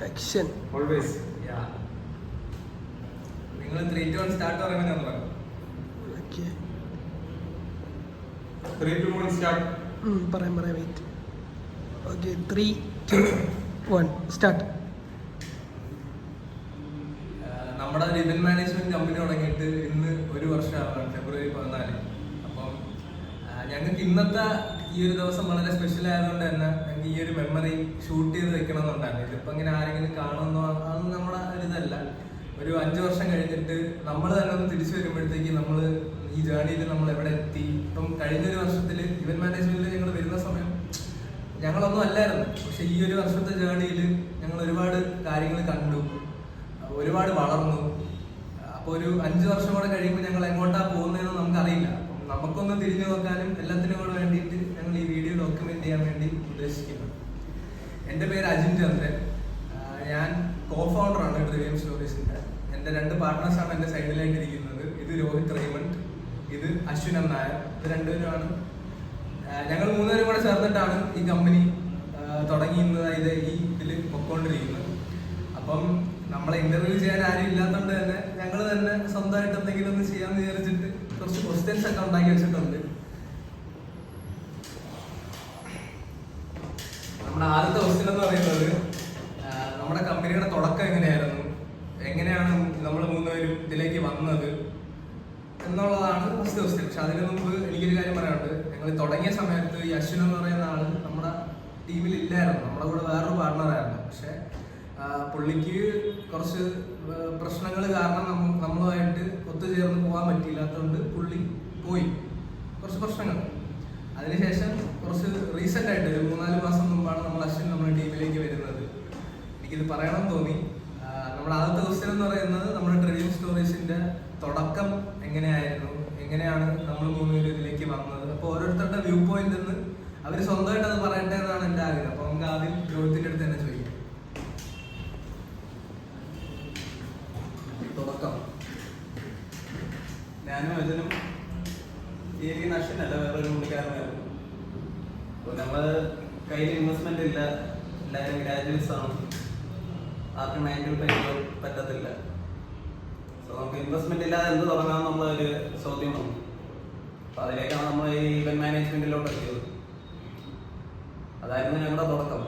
Action always. നിങ്ങൾ 3, 2, 1 start പറയുമ്പോൾ പറയാം. Okay 3, 2, 1 start. പറയാം വെയിറ്റ്. Okay 3, 2, 1 start. നമ്മുടെ ഒരു ഇവന്റ് മാനേജ്മെന്റ് കമ്പനി തുടങ്ങിയിട്ട് ഇന്ന് 1 വർഷമാണ്, ഫെബ്രുവരി 14. അപ്പം ഞങ്ങൾക്ക് ഇന്നത്തെ ഈ ഒരു ദിവസം വളരെ സ്പെഷ്യൽ ആയതുകൊണ്ട് തന്നെ ഞങ്ങൾക്ക് ഈ ഒരു മെമ്മറി ഷൂട്ട് ചെയ്ത് വെക്കണം എന്നുണ്ടായിരുന്നു. ഇതിപ്പോൾ ഇങ്ങനെ ആരെങ്കിലും കാണുമെന്നോ അതൊന്നും നമ്മുടെ ഒരിതല്ല. ഒരു 5 വർഷം കഴിഞ്ഞിട്ട് നമ്മൾ തന്നെ ഒന്ന് തിരിച്ചു വരുമ്പോഴത്തേക്ക് നമ്മൾ ഈ ജേർണിയിൽ നമ്മൾ എവിടെ എത്തി. ഇപ്പം കഴിഞ്ഞൊരു വർഷത്തിൽ ഇവന്റ് മാനേജ്മെന്റിൽ ഞങ്ങൾ വരുന്ന സമയം ഞങ്ങളൊന്നും അല്ലായിരുന്നു. പക്ഷെ ഈ ഒരു വർഷത്തെ ജേർണിയിൽ ഞങ്ങൾ ഒരുപാട് കാര്യങ്ങൾ കണ്ടു, ഒരുപാട് വളർന്നു. അപ്പോൾ ഒരു 5 വർഷം കൂടെ കഴിയുമ്പോൾ ഞങ്ങൾ എങ്ങോട്ടാ പോകുന്നതെന്ന് നമുക്കറിയില്ല. അപ്പം നമുക്കൊന്ന് തിരിഞ്ഞു നോക്കാനും എല്ലാത്തിനും കൂടെ വേണ്ടിയിട്ട് ഞങ്ങൾ ഈ വീഡിയോ ഡോക്യുമെന്റ് ചെയ്യാൻ വേണ്ടി ഉദ്ദേശിക്കുന്നു. എൻ്റെ പേര് അജിൻ ചന്ദ്രൻ. ഞാൻ കോ-ഫൗണ്ടറാണ് ഡ്രീം സ്റ്റോറീസിൻ്റെ. എൻ്റെ 2 പാർട്ട്നേഴ്സാണ് എൻ്റെ സൈഡിലായിട്ട് ഇരിക്കുന്നത്. ഇത് രോഹിത് റേമണ്ട്, ഇത് അശ്വിൻ നായർ. ഇത് രണ്ടുപേരുമാണ്. ഞങ്ങൾ 3 പേരും കൂടെ ചേർന്നിട്ടാണ് ഈ കമ്പനി തുടങ്ങിയിരുന്നത്, ഈ ഇതിൽ പൊക്കോണ്ടിരിക്കുന്നത്. അപ്പം നമ്മളെ ഇന്റർവ്യൂ ചെയ്യാൻ ആരും ഇല്ലാത്തതുകൊണ്ട് തന്നെ ഞങ്ങൾ തന്നെ സ്വന്തമായിട്ട് എന്തെങ്കിലും ഒന്ന് ചെയ്യാന്ന് വിചാരിച്ചിട്ട് കുറച്ച് ക്വസ്റ്റ്യൻസ് ഒക്കെ ഉണ്ടാക്കി വെച്ചിട്ടുണ്ട്. നമ്മുടെ ആദ്യത്തെ ക്വസ്റ്റ്യൻ എന്ന് പറയുന്നത് നമ്മുടെ കമ്പനിയുടെ തുടക്കം എങ്ങനെയായിരുന്നു, എങ്ങനെയാണ് നമ്മൾ 3 പേരും ഇതിലേക്ക് വന്നത് എന്നുള്ളതാണ് ഫസ്റ്റ് ക്വസ്റ്റ്യൻ. പക്ഷെ അതിന് മുമ്പ് എനിക്കൊരു കാര്യം പറയാനുണ്ട്. ഞങ്ങൾ തുടങ്ങിയ സമയത്ത് ഈ അശ്വിൻ എന്ന് പറയുന്ന ആള് നമ്മുടെ ടീമിൽ ഇല്ലായിരുന്നു. നമ്മുടെ കൂടെ വേറൊരു പാർട്ണറായിരുന്നു. പക്ഷെ പുള്ളിക്ക് കുറച്ച് പ്രശ്നങ്ങൾ കാരണം നമ്മളുമായിട്ട് ഒത്തുചേർന്ന് പോകാൻ പറ്റിയില്ലാത്തതുകൊണ്ട് പുള്ളി പോയി. കുറച്ച് പ്രശ്നങ്ങൾ. അതിനുശേഷം കുറച്ച് റീസെന്റ് ആയിട്ട് ഒരു 3-4 മാസം മുമ്പാണ് നമ്മൾ അശ്വിൻ നമ്മുടെ ടീമിലേക്ക് വരുന്നത്. എനിക്കിത് പറയണം തോന്നി. നമ്മുടെ ആദ്യത്തെ ക്വസ്റ്റ്യൻ എന്ന് പറയുന്നത് നമ്മുടെ ഡ്രീം സ്റ്റോറീസിന്റെ തുടക്കം എങ്ങനെയായിരുന്നു, എങ്ങനെയാണ് നമ്മൾ 3 പേരും ഇതിലേക്ക് വന്നത്. അപ്പോൾ ഓരോരുത്തരുടെ വ്യൂ പോയിന്റ് എന്ന് അവർ സ്വന്തമായിട്ട് അത് പറയട്ടെ എന്നാണ് എൻ്റെ ആഗ്രഹം. അപ്പോൾ നമുക്ക് ആദ്യം രോഹിത്തിന്റെ അടുത്ത് തന്നെ ചോദിക്കാം. തുടക്കം. ഞാനും അതിനും ഈ നഷ്ടനല്ല, വേറൊരു പുള്ളിക്കാരനായിരുന്നു. അപ്പോൾ നമ്മൾ കയ്യിൽ ഇൻവെസ്റ്റ്മെന്റ് ഇല്ല, എല്ലാവരും ഗ്രാജുവേറ്റ്സ് ആണ്, ആർക്കും 9 to 5 പറ്റത്തില്ല. സോ നമുക്ക് ഇൻവെസ്റ്റ്മെന്റ് ഇല്ലാതെ എന്ത് തുടങ്ങാമെന്ന് നമ്മളൊരു ചോദ്യം വന്നു. അപ്പോൾ അതിലേക്കാണ് നമ്മൾ ഈ ഇവന്റ് മാനേജ്മെന്റിലോട്ട് എത്തിയത്. അതായിരുന്നു ഞങ്ങളുടെ തുടക്കം.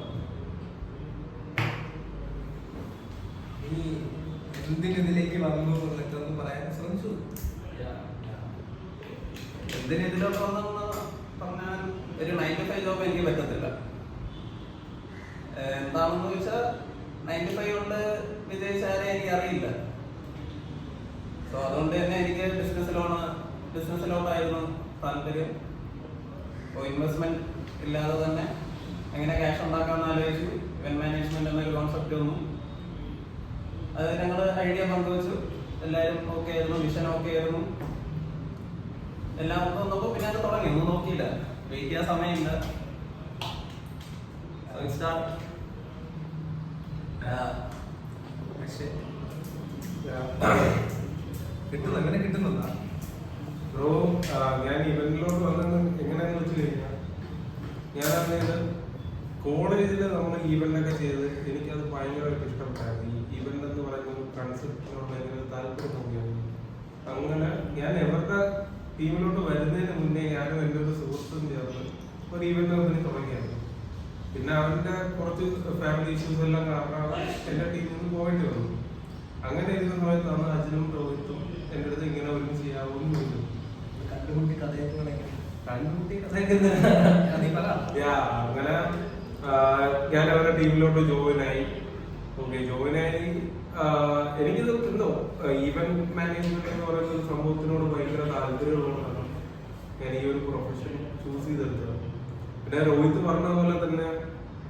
എന്തിനിതിലേക്ക് വന്നു എന്നൊക്കെ ഒന്ന് പറയാൻ ശ്രമിച്ചു. എന്തിന് ഇതിലോട്ട് വന്നെന്ന് പറഞ്ഞാൽ ഒരു 9 to 5 ജോബ് എനിക്ക് പറ്റത്തില്ല. എന്താണെന്ന് ചോദിച്ചാൽ 9 to 5 കൊണ്ട് വിജയിച്ചാലേ എനിക്ക് അറിയില്ല. സോ അതുകൊണ്ട് തന്നെ എനിക്ക് ബിസിനസ്സിലോട്ടായിരുന്നു താല്പര്യം. അപ്പോൾ ഇൻവെസ്റ്റ്മെന്റ് ഇല്ലാതെ തന്നെ എങ്ങനെ ക്യാഷ് ഉണ്ടാക്കാമെന്ന് ആലോചിച്ചു. ഇവന്റ് മാനേജ്മെന്റ് എന്നൊരു കോൺസെപ്റ്റ് വന്നു. അത് ഞങ്ങൾ ഐഡിയ പങ്കുവച്ചു. എല്ലാവരും ഓക്കെ ആയിരുന്നു, വിഷൻ ഓക്കെ ആയിരുന്നു. എല്ലാം വന്നപ്പോൾ പിന്നെ അത് തുടങ്ങി. ഒന്നും നോക്കിയില്ല, വെയിറ്റ് ചെയ്യാൻ സമയമില്ല. കിട്ടുന്നു, എങ്ങനെ കിട്ടുന്നതാ ബ്രോ? ഞാൻ ഇവന്റിലോട്ട് വന്നത് എങ്ങനെയാന്ന് വെച്ച് കഴിഞ്ഞാൽ, ഞാൻ അറിഞ്ഞത് കോളേജിൽ നമ്മൾ ഈവൻ്റൊക്കെ ചെയ്ത് എനിക്കത് ഭയങ്കരമായിട്ട് ഇഷ്ടപ്പെട്ടായിരുന്നു. ഈ ഈവൻ്റ് എന്ന് പറയുന്ന ഒരു കൺസെപ്റ്റിനോട് ഭയങ്കര താല്പര്യം തോന്നിയായിരുന്നു. അങ്ങനെ ഞാൻ എവരുടെ ടീമിലോട്ട് വരുന്നതിന് മുന്നേ ഞാനും എൻ്റെ ഒരു സുഹൃത്തും ചേർന്ന് ഒരു ഈവൻ്റ് കമ്പനി തുടങ്ങിയായിരുന്നു. പിന്നെ അവൻ്റെ കുറച്ച് ഫാമിലി ഇഷ്യൂസ് എല്ലാം കാരണം എൻ്റെ ടീമിൽ നിന്ന് പോയിട്ട് വന്നു. അങ്ങനെ ഇരുന്ന സമയത്താണ് അജിനും രോഹിത്തും എൻ്റെ അടുത്ത് ഇങ്ങനെ ഒന്നും ചെയ്യാവുമെന്ന് ചോദിച്ചു. കണ്ടുമുട്ടി കഥയൊക്കെ അങ്ങനെ ഞാൻ അവരുടെ ടീമിലോട്ട് ജോയിനായി. എനിക്കിത് എന്തോ ഈവന്റ് മാനേജ്മെന്റ് എന്ന് പറയുന്ന ഒരു സംഭവത്തിനോട് ഭയങ്കര താല്പര്യമുള്ളതാണ് ഞാൻ ഈ ഒരു പ്രൊഫഷൻ ചൂസ് ചെയ്തെടുത്തത്. പിന്നെ രോഹിത് പറഞ്ഞ പോലെ തന്നെ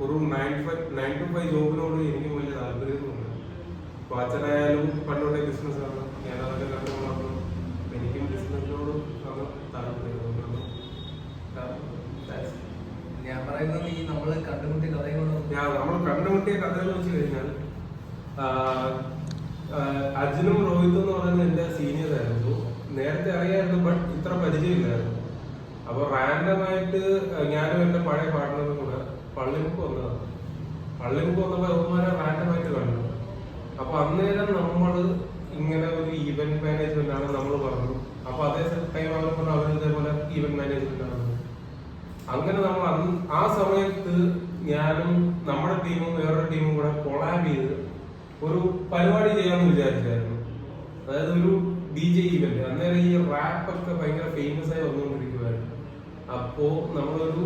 ഒരു 9 to 5 ജോബിനോട് എനിക്കും വലിയ താല്പര്യമൊന്നുമില്ല. അപ്പോൾ അച്ഛനായാലും പണ്ടോടെ ബിസിനസ്സാണ്, ഞാൻ അതൊക്കെ കണ്ടു വളർന്നു. എനിക്കും ബിസിനസ്സിനോട് താല്പര്യം. ഞാൻ പറയുന്നത് ഈ നമ്മൾ കണ്ടുമുട്ടിയ കഥയെന്ന് വെച്ച് കഴിഞ്ഞാൽ, അജിനും രോഹിത്തും എന്ന് പറയുന്നത് എൻ്റെ സീനിയർ ആയിരുന്നു. നേരത്തെ അറിയായിരുന്നു, ബട്ട് ഇത്ര പരിചയമില്ലായിരുന്നു. അപ്പോൾ റാൻഡമായിട്ട് ഞാനും എൻ്റെ പഴയ പാർട്ട്ണറും കൂടെ പള്ളിമുക്ക് വന്നതാണ്. പള്ളിമുക്ക് വന്നപ്പോൾ ബഹുമാനെ റാൻഡമായിട്ട് കണ്ടു. അപ്പൊ അന്നേരം നമ്മള് ഇങ്ങനെ ഒരു ഈവന്റ് മാനേജ്മെന്റ് ആണ് നമ്മൾ പറഞ്ഞു. അപ്പൊ അതേ ടൈം അവർ പറഞ്ഞു അവർ ഇതേപോലെ ഈവന്റ് മാനേജ്മെന്റ് ആണ്. അങ്ങനെ നമ്മൾ ആ സമയത്ത് ഞാനും നമ്മുടെ ടീമും വേറൊരു ടീമും കൂടെ കൊളാബ് ചെയ്ത് ഒരു പരിപാടി ചെയ്യാമെന്ന് വിചാരിച്ചായിരുന്നു. അതായത് ഒരു DJ ഈവന്റ്. അന്നേരം ഈ റാപ്പ് ഒക്കെ ഭയങ്കര ഫേമസ് ആയി വന്നുകൊണ്ടിരിക്കുവായിരുന്നു. അപ്പോ നമ്മളൊരു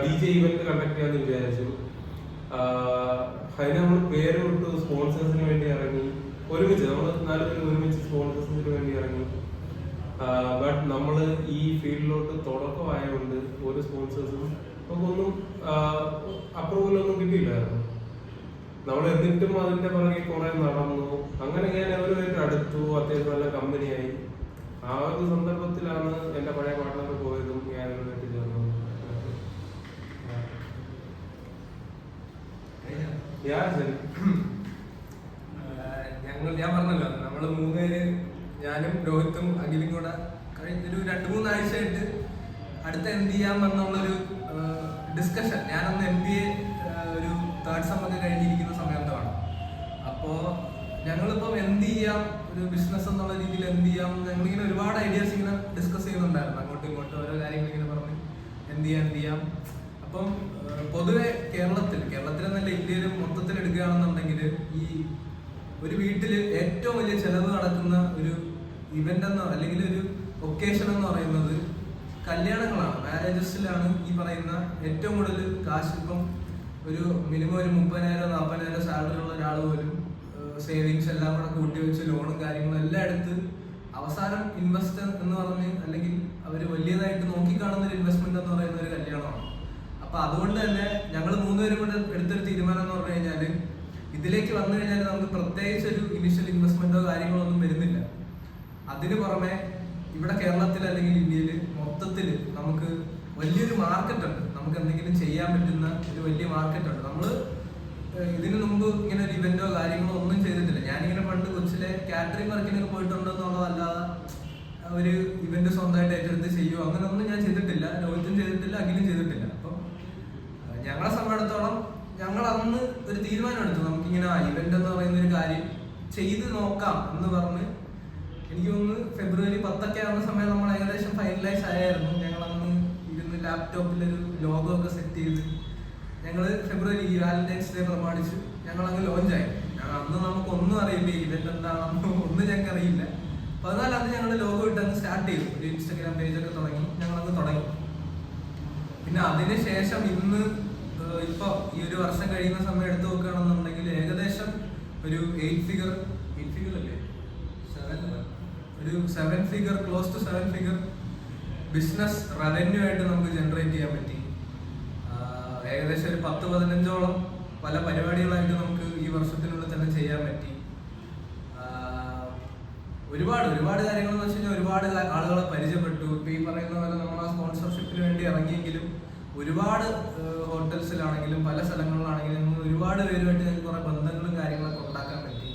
DJ ഈവന്റ് കണ്ടക്ട് ചെയ്യാന്ന് വിചാരിച്ചു. അതിന് നമ്മൾ പേര് വിട്ടു, സ്പോൺസേഴ്സിന് വേണ്ടി ഇറങ്ങി. ഒരുമിച്ച് നമ്മൾ 4 പേര് ഒരുമിച്ച് സ്പോൺസേഴ്സിന് വേണ്ടി ഇറങ്ങി. ബട്ട് നമ്മൾ ഈ ഫീൽഡിലോട്ട് തുടക്കമായതുകൊണ്ട് ഒരു സ്പോൺസേഴ്സും നമുക്കൊന്നും അപ്രൂവലൊന്നും കിട്ടിയില്ലായിരുന്നു. നമ്മൾ എന്നിട്ടും അതിന്റെ പുറകെ കുറെ നടന്നു. അങ്ങനെ ഞാൻ അവരുമായിട്ട് അടുത്തു. അത്യാവശ്യം നല്ല കമ്പനിയായി. ആ ഒരു സന്ദർഭത്തിലാണ് എന്റെ പഴയ പാർട്ട്ണർ പോയതും ഞാൻ അവരുമായിട്ട് ചേർന്നത്. ഞാൻ പറഞ്ഞല്ലോ, നമ്മള് 3 പേര്, ഞാനും രോഹിത്തും അഖിലും കൂടെ കഴിഞ്ഞൊരു 2-3 ആഴ്ചയായിട്ട് അടുത്ത എന്ത് ചെയ്യാമെന്നുള്ളൊരു ഡിസ്കഷൻ. ഞാനന്ന് MBA ഒരു 3rd സെം ഒക്കെ കഴിഞ്ഞിരിക്കുന്ന സമയത്താണ്. അപ്പോൾ ഞങ്ങളിപ്പം എന്ത് ചെയ്യാം, ഒരു ബിസിനസ് എന്നുള്ള രീതിയിൽ എന്ത് ചെയ്യാം, ഞങ്ങളിങ്ങനെ ഒരുപാട് ഐഡിയാസ് ഇങ്ങനെ ഡിസ്കസ് ചെയ്യുന്നുണ്ടായിരുന്നു. അങ്ങോട്ടും ഇങ്ങോട്ടും ഓരോ കാര്യങ്ങൾ ഇങ്ങനെ പറഞ്ഞ് എന്ത് ചെയ്യാം. അപ്പം പൊതുവെ കേരളത്തിലെന്നല്ല ഇന്ത്യയിൽ മൊത്തത്തിൽ എടുക്കുകയാണെന്നുണ്ടെങ്കിൽ ഈ ഒരു വീട്ടിൽ ഏറ്റവും വലിയ ചെലവ് നടക്കുന്ന ഒരു ഇവന്റ് എന്നോ അല്ലെങ്കിൽ ഒരു ഒക്കേഷൻ എന്ന് പറയുന്നത് കല്യാണങ്ങളാണ്. മാരേജസിലാണ് ഈ പറയുന്ന ഏറ്റവും കൂടുതൽ കാശ്. ഇപ്പം ഒരു മിനിമം ഒരു 30,000-40,000 സാലറി ഉള്ള ഒരാൾ പോലും സേവിങ്സ് എല്ലാം കൂടെ കൂട്ടി വെച്ച് ലോണും കാര്യങ്ങളും എല്ലാം എടുത്ത് അവസാനം ഇൻവെസ്റ്റ് എന്ന് പറഞ്ഞ് അല്ലെങ്കിൽ അവർ വലിയതായിട്ട് നോക്കിക്കാണുന്ന ഒരു ഇൻവെസ്റ്റ്മെന്റ് എന്ന് പറയുന്ന ഒരു കല്യാണമാണ്. അപ്പൊ അതുകൊണ്ട് തന്നെ ഞങ്ങൾ 3 പേരും കൂടെ എടുത്തൊരു തീരുമാനം എന്ന് പറഞ്ഞു കഴിഞ്ഞാൽ ഇതിലേക്ക് വന്നു കഴിഞ്ഞാൽ നമുക്ക് പ്രത്യേകിച്ച് ഒരു ഇനിഷ്യൽ ഇൻവെസ്റ്റ്മെന്റോ കാര്യങ്ങളോ ഒന്നും വരുന്നില്ല. അതിന് പുറമെ ഇവിടെ കേരളത്തിൽ അല്ലെങ്കിൽ ഇന്ത്യയിൽ മൊത്തത്തിൽ നമുക്ക് വലിയൊരു മാർക്കറ്റ് ഉണ്ട്. നമുക്ക് എന്തെങ്കിലും ചെയ്യാൻ പറ്റുന്ന ഒരു വലിയ മാർക്കറ്റ് ഉണ്ട്. നമ്മൾ ഇതിനു മുമ്പ് ഇങ്ങനെ ഒരു ഇവന്റോ കാര്യങ്ങളോ ഒന്നും ചെയ്തിട്ടില്ല. ഞാനിങ്ങനെ പണ്ട് കൊച്ചിലെ കാറ്ററിംഗ് വർക്കിനൊക്കെ പോയിട്ടുണ്ടെന്നുള്ളതല്ലാതെ ഒരു ഇവന്റ് സ്വന്തമായിട്ട് ഏറ്റെടുത്ത് ചെയ്യുമോ അങ്ങനെ ഒന്നും ഞാൻ ചെയ്തിട്ടില്ല. രോഹിത്തും ചെയ്തിട്ടില്ല, അഖിലും ചെയ്തിട്ടില്ല. അപ്പം ഞങ്ങളെ സംബന്ധിച്ചിടത്തോളം ഞങ്ങൾ അന്ന് ഒരു തീരുമാനം എടുത്തു, നമുക്കിങ്ങനെ ഇവന്റ് എന്ന് പറയുന്ന ഒരു കാര്യം ചെയ്ത് നോക്കാം എന്ന് പറഞ്ഞ്. എനിക്ക് തോന്നുന്നു ഫെബ്രുവരി 10 ആവുന്ന സമയം നമ്മൾ ഏകദേശം ഫൈനലൈസ് ആയിരുന്നു. ഞങ്ങൾ അന്ന് ഇരുന്ന് ലാപ്ടോപ്പിലൊരു ലോഗോ ഒക്കെ സെറ്റ് ചെയ്ത് ഞങ്ങൾ ഫെബ്രുവരി വാലന്റൈൻസ് ഡേ പ്രമാണിച്ച് ഞങ്ങൾ അങ്ങ് ലോഞ്ചായി. അന്ന് നമുക്കൊന്നും അറിയില്ല ഇവന്റ് എന്താണെന്ന് ഒന്നും ഞങ്ങൾക്ക് അറിയില്ല. 14 ഞങ്ങൾ ലോഗോ ഇട്ട് അങ്ങ് സ്റ്റാർട്ട് ചെയ്തു. ഒരു ഇൻസ്റ്റാഗ്രാം പേജൊക്കെ തുടങ്ങി ഞങ്ങളങ്ങ് തുടങ്ങി. പിന്നെ അതിനുശേഷം ഇന്ന് ഇപ്പൊ ഈ ഒരു വർഷം കഴിയുന്ന സമയം എടുത്തു നോക്കുകയാണെന്നുണ്ടെങ്കിൽ ഏകദേശം ഒരു 8 ഫിഗർ അല്ലേ, ഒരു 7 figure, close to 7 figure business revenue ആയിട്ട് നമുക്ക് ജനറേറ്റ് ചെയ്യാൻ പറ്റി. ഏകദേശം ഒരു 10-15ഓളം പല പരിപാടികളായിട്ട് നമുക്ക് ഈ വർഷത്തിനുള്ളിൽ തന്നെ ചെയ്യാൻ പറ്റി. ഒരുപാട് കാര്യങ്ങൾ എന്ന് വെച്ച് കഴിഞ്ഞാൽ ഒരുപാട് ആളുകളെ പരിചയപ്പെട്ടു. ഇപ്പൊ ഈ പറയുന്ന പോലെ നമ്മൾ ആ സ്പോൺസർഷിപ്പിന് വേണ്ടി ഇറങ്ങിയെങ്കിലും ഒരുപാട് ഹോട്ടൽസിലാണെങ്കിലും പല സ്ഥലങ്ങളിലാണെങ്കിലും ഒരുപാട് പേരുമായിട്ട് ഞങ്ങൾക്ക് കുറെ ബന്ധങ്ങളും കാര്യങ്ങളൊക്കെ ഉണ്ടാക്കാൻ പറ്റി.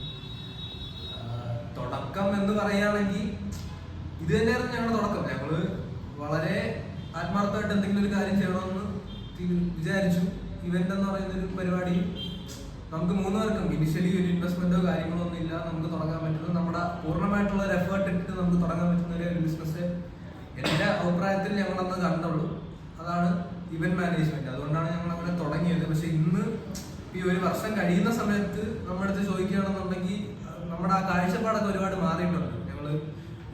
തുടക്കം എന്ന് പറയുകയാണെങ്കിൽ ഇത് തന്നെയായിരുന്നു ഞങ്ങളുടെ തുടക്കം. ഞങ്ങള് വളരെ ആത്മാർത്ഥമായിട്ട് എന്തെങ്കിലും ഒരു കാര്യം ചെയ്യണമെന്ന് വിചാരിച്ചു. ഇവന്റ് എന്ന് പറയുന്ന ഒരു പരിപാടി നമുക്ക് 3 പേർക്കും ഇനിഷ്യലി ഒരു ഇൻവെസ്റ്റ്മെന്റോ കാര്യങ്ങളോ ഒന്നും ഇല്ല. നമുക്ക് തുടങ്ങാൻ പറ്റുന്നത് നമ്മുടെ പൂർണ്ണമായിട്ടുള്ള ഒരു എഫേർട്ട് ഇട്ടിട്ട് നമുക്ക് തുടങ്ങാൻ പറ്റുന്ന ഒരു ബിസിനസ് എന്റെ അഭിപ്രായത്തിൽ ഞങ്ങളന്ന് കണ്ടുള്ളൂ. അതാണ് ഇവന്റ് മാനേജ്മെന്റ്. അതുകൊണ്ടാണ് ഞങ്ങൾ അങ്ങനെ തുടങ്ങിയത്. പക്ഷെ ഇന്ന് ഈ ഒരു വർഷം കഴിയുന്ന സമയത്ത് നമ്മുടെ അടുത്ത് ചോദിക്കുകയാണെന്നുണ്ടെങ്കിൽ നമ്മുടെ ആ കാഴ്ചപ്പാടൊക്കെ ഒരുപാട് മാറിയിട്ടുണ്ട്. ഞങ്ങൾ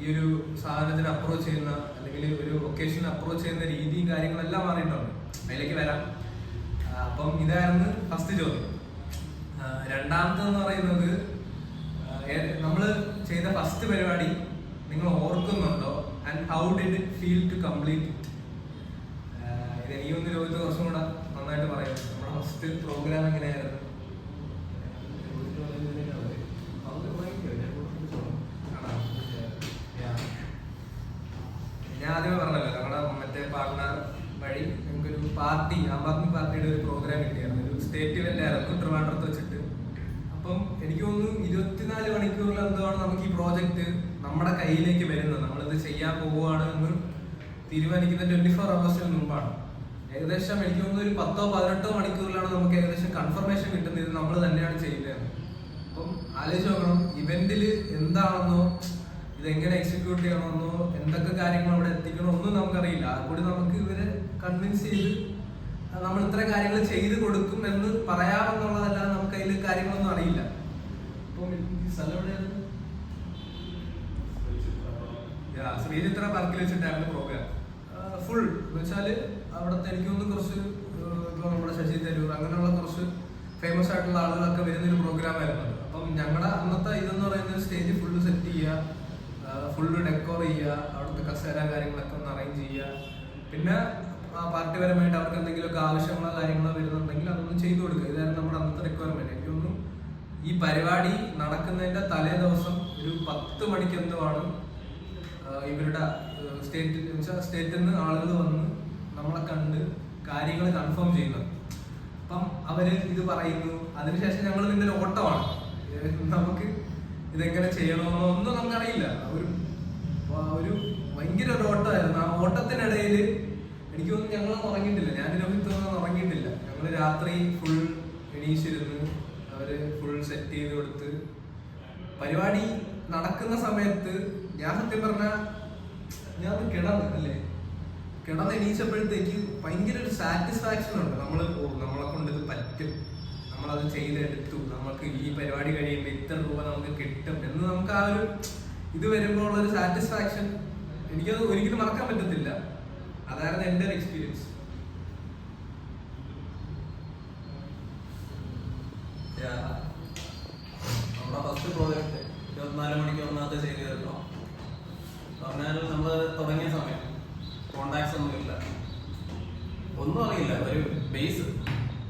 ഈ ഒരു സാധനത്തിന് അപ്രോച്ച് ചെയ്യുന്ന അല്ലെങ്കിൽ ഒരു ഒക്കേഷന് അപ്രോച്ച് ചെയ്യുന്ന രീതിയും കാര്യങ്ങളെല്ലാം മാറിയിട്ടുണ്ട്. അതിലേക്ക് വരാം. അപ്പം ഇതായിരുന്നു ഫസ്റ്റ് ചോദ്യം. രണ്ടാമത്തെന്ന് പറയുന്നത് നമ്മൾ ചെയ്ത ഫസ്റ്റ് പരിപാടി നിങ്ങൾ ഓർക്കുന്നുണ്ടോ? And how did it feel to complete it? ഈ ഒന്ന് രോഹിത് കുറച്ചും കൂടെ നന്നായിട്ട് പറയാം. നമ്മുടെ ഫസ്റ്റ് പ്രോഗ്രാം എങ്ങനെയായിരുന്നു? ഞാൻ ആദ്യമേ പറഞ്ഞല്ലോ, നമ്മുടെ മറ്റേ പാർട്ട്ണർ വഴി നമുക്കൊരു പാർട്ടി, ആം ആദ്മി പാർട്ടിയുടെ ഒരു പ്രോഗ്രാം കിട്ടിയായിരുന്നു. ഒരു സ്റ്റേറ്റ് ഇവന്റ് ആയിരുന്നു ട്രിവാൻഡ്രത്ത് വെച്ചിട്ട്. അപ്പം എനിക്ക് തോന്നുന്നു 24 മണിക്കൂറിൽ എന്താണ് നമുക്ക് ഈ പ്രോജക്റ്റ് നമ്മുടെ കയ്യിലേക്ക് വരുന്നത്. നമ്മളിത് ചെയ്യാൻ പോവുകയാണ് എന്ന് തീരുമാനിക്കുന്ന 24 hours മുമ്പാണ്. ഏകദേശം എനിക്ക് തോന്നുന്നു ഒരു 10-18 മണിക്കൂറിലാണ് നമുക്ക് ഏകദേശം കൺഫർമേഷൻ കിട്ടുന്നത് ഇത് നമ്മൾ തന്നെയാണ് ചെയ്യുന്നത്. അപ്പം ആലോചിച്ച് നോക്കണം, ഇവന്റിൽ എന്താണെന്നോ ഇതെങ്ങനെ എക്സിക്യൂട്ട് ചെയ്യണമെന്നോ എന്തൊക്കെ കാര്യങ്ങൾ അവിടെ എത്തിക്കണോ ഒന്നും നമുക്കറിയില്ല. അതുകൂടി നമുക്ക് ഇവരെ കൺവിൻസ് ചെയ്ത് നമ്മൾ ഇത്ര കാര്യങ്ങൾ ചെയ്ത് കൊടുക്കും എന്ന് പറയാമെന്നുള്ളതല്ലാതെ നമുക്ക് അതിൽ കാര്യങ്ങളൊന്നും അറിയില്ല. അപ്പം ഈ സ്ഥലം എവിടെയാണ്? ശ്രീചിത്ര പാർക്കിൽ വെച്ചിട്ടായിരുന്നു പ്രോഗ്രാം. ഫുൾ എന്ന് വെച്ചാൽ അവിടുത്തെ എനിക്കൊന്നും കുറച്ച് ഇപ്പോൾ നമ്മുടെ ശശി തരൂർ അങ്ങനെയുള്ള കുറച്ച് ഫേമസ് ആയിട്ടുള്ള ആളുകളൊക്കെ വരുന്നൊരു പ്രോഗ്രാം ആയിരുന്നു. അപ്പം ഞങ്ങളുടെ അന്നത്തെ ഇതെന്ന് പറയുന്നത് സ്റ്റേജ് ഫുള്ള് സെറ്റ് ചെയ്യുക, ഫുള്ള് ഡെക്കോർ ചെയ്യുക, അവിടുത്തെ കസേര കാര്യങ്ങളൊക്കെ ഒന്ന് അറേഞ്ച് ചെയ്യുക, പിന്നെ പാർട്ടിപരമായിട്ട് അവർക്ക് എന്തെങ്കിലുമൊക്കെ ആവശ്യങ്ങളോ കാര്യങ്ങളോ വരുന്നുണ്ടെങ്കിൽ അതൊന്നും ചെയ്തു കൊടുക്കുക. ഇതായിരുന്നു നമ്മുടെ അന്നത്തെ റിക്വയർമെന്റ്. എനിക്കൊന്നും ഈ പരിപാടി നടക്കുന്നതിന്റെ തലേ ദിവസം ഒരു 10 മണിക്ക് എന്തുമാണ് ഇവരുടെ സ്റ്റേറ്റിൽ നിന്ന് ആളുകൾ വന്ന് നമ്മളെ കണ്ട് കാര്യങ്ങൾ കൺഫേം ചെയ്യുന്നത്. അപ്പം അവര് ഇത് പറയുന്നു, അതിനുശേഷം ഞങ്ങൾ പിന്നെ ഒരു ഓട്ടമാണ്. നമുക്ക് ഇതെങ്ങനെ ചെയ്യണമെന്നോ ഒന്നും നമുക്കറിയില്ല. ഒരു ഭയങ്കര ഒരു ഓട്ടമായിരുന്നു. ആ ഓട്ടത്തിനിടയിൽ എനിക്ക് തോന്നുന്നു ഞങ്ങളൊന്നും ഉറങ്ങിയിട്ടില്ല. ഞാൻ രോഹിത്തൊന്നും ഉറങ്ങിയിട്ടില്ല. ഞങ്ങൾ രാത്രി ഫുൾ എണീച്ചിരുന്ന് അവര് ഫുൾ സെറ്റ് ചെയ്ത് കൊടുത്ത് പരിപാടി നടക്കുന്ന സമയത്ത് ഞാൻ സത്യം പറഞ്ഞ ഞാൻ കിടന്ന് എണീച്ചപ്പോഴത്തേക്ക് ഭയങ്കര ഒരു സാറ്റിസ്ഫാക്ഷൻ ഉണ്ട്. നമ്മളെ കൊണ്ട് ഇത് പറ്റും, നമ്മളത് ചെയ്തെടുത്തു, നമുക്ക് ഈ പരിപാടി കഴിയുമ്പോൾ ഇത്ര രൂപ നമുക്ക് കിട്ടും എന്ന് നമുക്ക് ആ ഒരു ഇത് വരുമ്പോൾ ഉള്ളൊരു സാറ്റിസ്ഫാക്ഷൻ എനിക്കത് ഒരിക്കലും മറക്കാൻ പറ്റത്തില്ല. അതായിരുന്നു എൻ്റെ ഒരു എക്സ്പീരിയൻസ്. നമ്മുടെ ഫസ്റ്റ് പ്രോജക്റ്റ് 24 മണിക്കൂറിനകത്ത് ചെയ്ത് തീർക്കണം പറഞ്ഞാൽ നമ്മൾ തുടങ്ങിയ സമയം കോണ്ടാക്ട്സ് ഒന്നുമില്ല, ഒന്നും അറിയില്ല. ഒരു ബേസ്,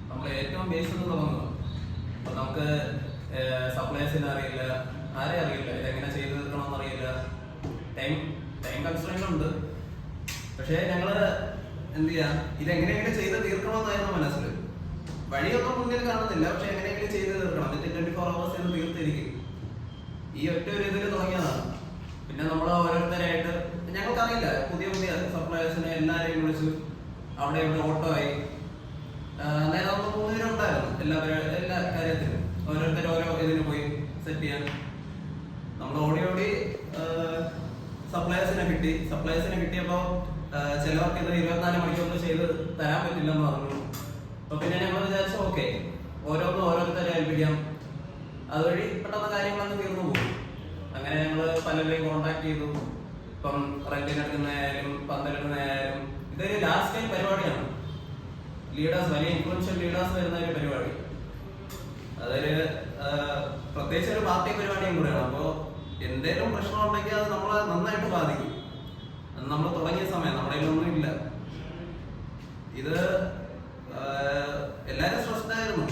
നമ്മൾ ഏറ്റവും ബേസ് എന്ന് തുടങ്ങുന്നത്. അപ്പം നമുക്ക് സപ്ലൈസിന് അറിയില്ല, ആരെയും അറിയില്ല, ഇതെങ്ങനെ ചെയ്ത് തീർക്കണമെന്ന് അറിയില്ല. ടൈം കൺസ്ട്രെയിന്റ് ഉണ്ട്. പക്ഷേ ഞങ്ങൾ എന്ത് ചെയ്യാം, ഇതെങ്ങനെയെങ്കിലും ചെയ്ത് തീർക്കണമെന്നായിരുന്നു മനസ്സിൽ. വഴിയൊന്നും മുന്നിൽ കാണുന്നില്ല, പക്ഷെ എങ്ങനെയെങ്കിലും ചെയ്ത് തീർക്കണം. എന്നിട്ട് 24 hours ഇത് തീർത്തിരിക്കും. ഈ ഒറ്റ ഒരു ഇതിൽ തുടങ്ങിയതാണ്. പിന്നെ നമ്മൾ ഓരോരുത്തരായിട്ട് ഞങ്ങൾക്കറിയില്ല, പുതിയ സപ്ലൈസിനെ എല്ലാവരെയും വിളിച്ചു. അവിടെ ഇവിടെ ഓട്ടോ ആയി. അതായത് നമ്മൾ 3 പേരുണ്ടായിരുന്നു എല്ലാ കാര്യത്തിലും. ഓരോരുത്തർ ഓരോ ഇതിന് പോയി സെറ്റ് ചെയ്യാൻ. നമ്മൾ ഓടി സപ്ലൈസിനെ കിട്ടിയപ്പോൾ ചിലവർക്ക് ഇത് 24 മണിക്കൂറിൽ ചെയ്ത് തരാൻ പറ്റില്ലെന്ന് പറഞ്ഞു. അപ്പൊ പിന്നെ ഞങ്ങൾ വിചാരിച്ചു ഓക്കെ, ഓരോരുത്തരെ ഏൽപ്പിക്കാം, അതുവഴി പെട്ടെന്ന് കാര്യങ്ങളൊക്കെ തീർന്നു പോകും. അങ്ങനെ ഞങ്ങൾ പലരെയും കോണ്ടാക്ട് ചെയ്തു. ഇപ്പം റെന്റിനെടുക്കുന്നതായാലും പന്തലിടുന്നതായാലും ഇതൊരു ലാസ്റ്റ് ടൈം പരിപാടിയാണ്. ലീഡേഴ്സ്, വലിയ ഇൻഫ്ലുവൻഷ്യൽ ലീഡേഴ്സ് വരുന്ന ഒരു പരിപാടി. അതൊരു പ്രത്യേകിച്ച് ഒരു പാർട്ടി പരിപാടിയും കൂടെയാണ്. അപ്പോൾ എന്തെങ്കിലും പ്രശ്നം ഉണ്ടെങ്കിൽ അത് നമ്മളെ നന്നായിട്ട് ബാധിക്കും. നമ്മൾ തുടങ്ങിയ സമയം നമ്മുടെ കയ്യിലൊന്നും ഇല്ല. ഇത് എല്ലാവരും സ്ട്രെസ്ഡായിരുന്നു,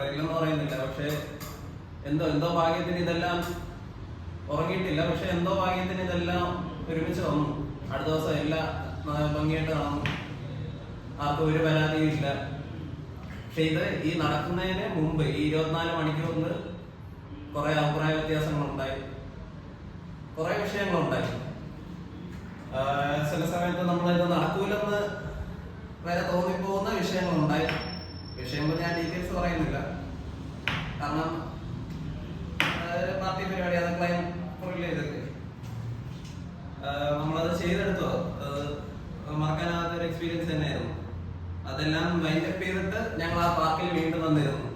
ഇല്ലെന്ന് പറയുന്നില്ല. പക്ഷെ എന്തോ ഭാഗ്യത്തിന് ഇതെല്ലാം ഉറങ്ങിയിട്ടില്ല. പക്ഷെ എന്തോ ഭാഗ്യത്തിന് ഇതെല്ലാം ഒരുമിച്ച് വന്നു. അടുത്ത ദിവസം എല്ലാം ഭംഗിയായിട്ട് കാണുന്നു, ആർക്കും ഒരു പരാതിയും ഇല്ല. പക്ഷെ ഇത് ഈ നടക്കുന്നതിന് മുമ്പ് ഈ 24 മണിക്കൂറിൽ കുറെ അഭിപ്രായ വ്യത്യാസങ്ങളുണ്ടായി, കുറെ വിഷയങ്ങളുണ്ടായി. ചില സമയത്ത് നമ്മളിത് നടക്കൂലെന്ന് വരെ തോന്നിപ്പോകുന്ന വിഷയങ്ങളുണ്ടായി. വിഷയങ്ങൾ ഞാൻ ഡീറ്റെയിൽസ് പറയുന്നില്ല, കാരണം പാർട്ടി പരിപാടി അതൊക്കെ ചെയ്തിട്ട് നമ്മളത് ചെയ്തെടുത്തോ. അത് മറക്കാനാകാത്തൊരു എക്സ്പീരിയൻസ് തന്നെയായിരുന്നു. അതെല്ലാം വൈൻഡപ്പ് ചെയ്തിട്ട് ഞങ്ങൾ ആ പാർക്കിൽ വീണ്ടും വന്നിരുന്നു.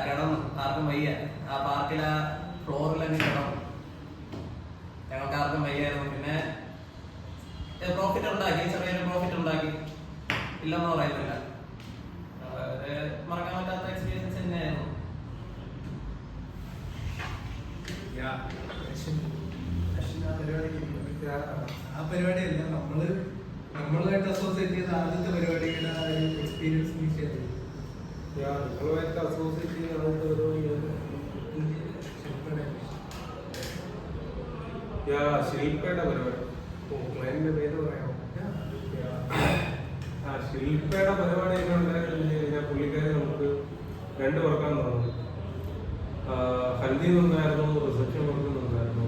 കിടന്നു, ആർക്കും വയ്യ. ആ പാർക്കിൽ ആ ഫ്ലോറിൽ തന്നെ കിടന്നു. ഞങ്ങൾക്ക് ആർക്കും വയ്യായിരുന്നു. പിന്നെ പ്രോഫിറ്റ് ഉണ്ടാക്കി, ചെറിയൊരു പ്രോഫിറ്റ് ഉണ്ടാക്കി, ഇല്ലെന്ന് പറയുന്നില്ല. മറക്കാൻ പറ്റാത്ത എക്സ്പീരിയൻസ് തന്നെയായിരുന്നു. ആ പരിപാടിയല്ല, നമ്മളുമായിട്ട് അസോസിയേറ്റ് ചെയ്ത ആദ്യത്തെ പരിപാടിയുടെ എക്സ്പീരിയൻസ് നിങ്ങളുമായിട്ട് അസോസിയേറ്റ് ചെയ്യുന്ന ആദ്യത്തെ ശില്പയുടെ പരിപാടി. ക്ലയന്റിന്റെ പേര് പറയാമോ? ശില്പയുടെ പരിപാടി ഒക്കെ ഉണ്ടായിരുന്നു കഴിഞ്ഞാൽ പുള്ളിക്കാരി നമുക്ക് 2 വർക്കാൻ തുടങ്ങി. ഹൽദി നിന്നായിരുന്നു, റിസപ്ഷൻ വർക്ക് നിന്നായിരുന്നു.